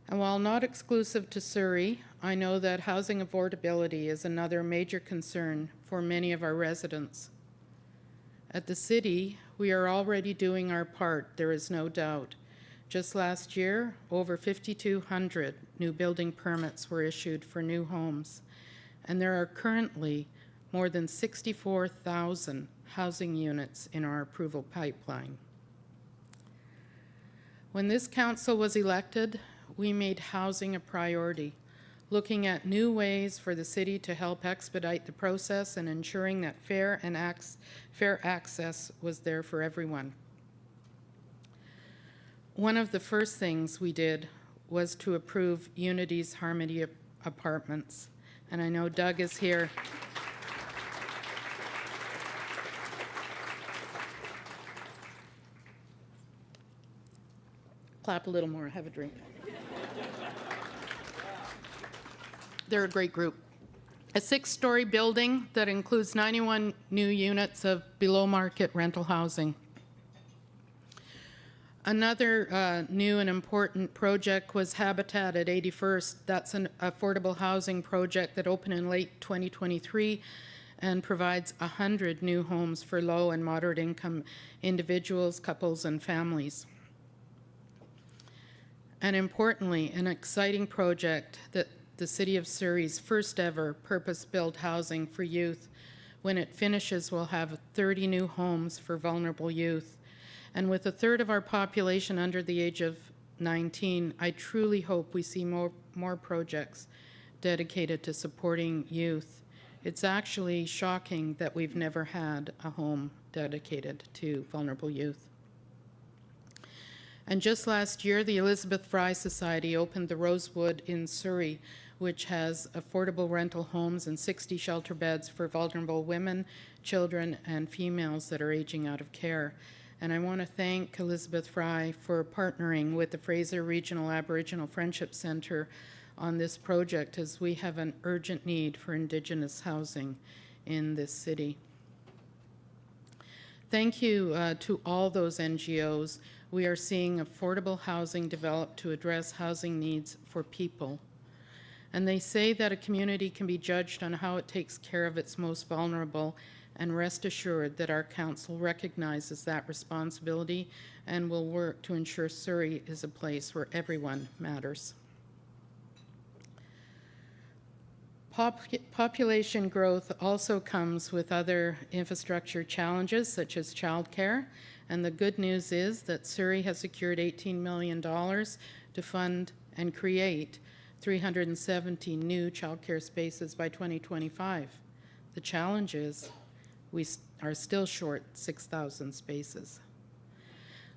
And while not exclusive to Surrey, I know that housing affordability is another major concern for many of our residents. At the city, we are already doing our part, there is no doubt. Just last year, over 5,200 new building permits were issued for new homes, and there are currently more than 64,000 housing units in our approval pipeline. When this council was elected, we made housing a priority, looking at new ways for the city to help expedite the process and ensuring that fair access was there for everyone. One of the first things we did was to approve Unity's Harmony Apartments, and I know Doug is here. Clap a little more, have a drink. they're a great group. A 6-story building that includes 91 new units of below-market rental housing. Another new and important project was Habitat at 81st. That's an affordable housing project that opened in late 2023 and provides 100 new homes for low and moderate income individuals, couples, and families. And importantly, an exciting project that the City of Surrey's first ever purpose-built housing for youth. When it finishes, we'll have 30 new homes for vulnerable youth. And with a third of our population under the age of 19, I truly hope we see more projects dedicated to supporting youth. It's actually shocking that we've never had a home dedicated to vulnerable youth. And just last year, the Elizabeth Fry Society opened the Rosewood in Surrey, which has affordable rental homes and 60 shelter beds for vulnerable women, children, and females that are aging out of care. And I want to thank Elizabeth Fry for partnering with the Fraser Regional Aboriginal Friendship Centre on this project, as we have an urgent need for Indigenous housing in this city. Thank you to all those NGOs. We are seeing affordable housing develop to address housing needs for people. And they say that a community can be judged on how it takes care of its most vulnerable, and rest assured that our council recognizes that responsibility and will work to ensure Surrey is a place where everyone matters. Population growth also comes with other infrastructure challenges, such as childcare. And the good news is that Surrey has secured $18 million to fund and create 370 new childcare spaces by 2025. The challenge is we are still short 6,000 spaces.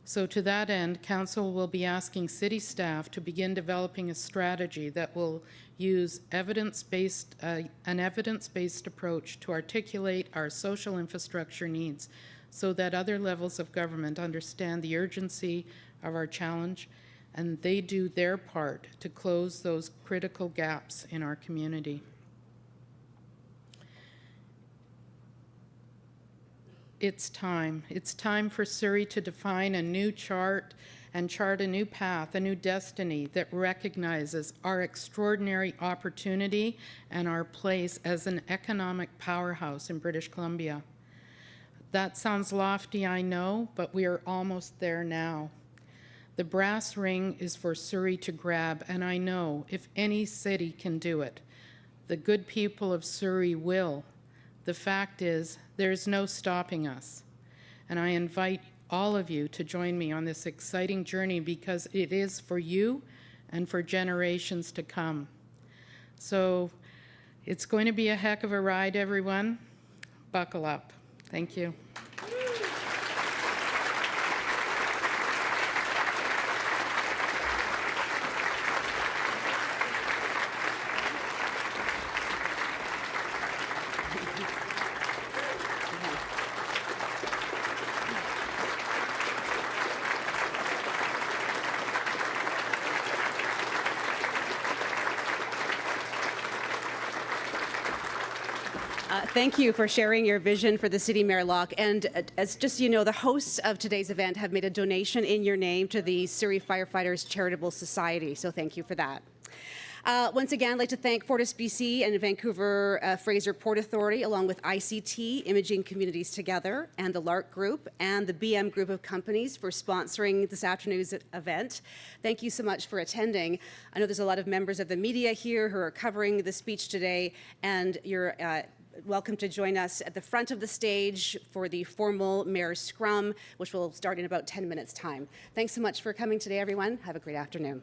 So to that end, Council will be asking City staff to begin developing a strategy that will use an evidence-based approach to articulate our social infrastructure needs so that other levels of government understand the urgency of our challenge and they do their part to close those critical gaps in our community. It's time. It's time for Surrey to define a new chart and chart a new path, a new destiny that recognizes our extraordinary opportunity and our place as an economic powerhouse in British Columbia. That sounds lofty, I know, but we are almost there now. The brass ring is for Surrey to grab, and I know if any city can do it, the good people of Surrey will. The fact is, there's no stopping us. And I invite all of you to join me on this exciting journey because it is for you and for generations to come. So it's going to be a heck of a ride, everyone. Buckle up. Thank you. Thank you for sharing your vision for the City, Mayor Locke. And as just so you know, the hosts of today's event have made a donation in your name to the Surrey Firefighters Charitable Society. So thank you for that. Once again, I'd like to thank Fortis BC and Vancouver Fraser Port Authority, along with ICT, Imaging Communities Together, and the LARC Group, and the BM Group of Companies for sponsoring this afternoon's event. Thank you so much for attending. I know there's a lot of members of the media here who are covering the speech today, and you're welcome to join us at the front of the stage for the formal Mayor's Scrum, which will start in about 10 minutes' time. Thanks so much for coming today, everyone. Have a great afternoon.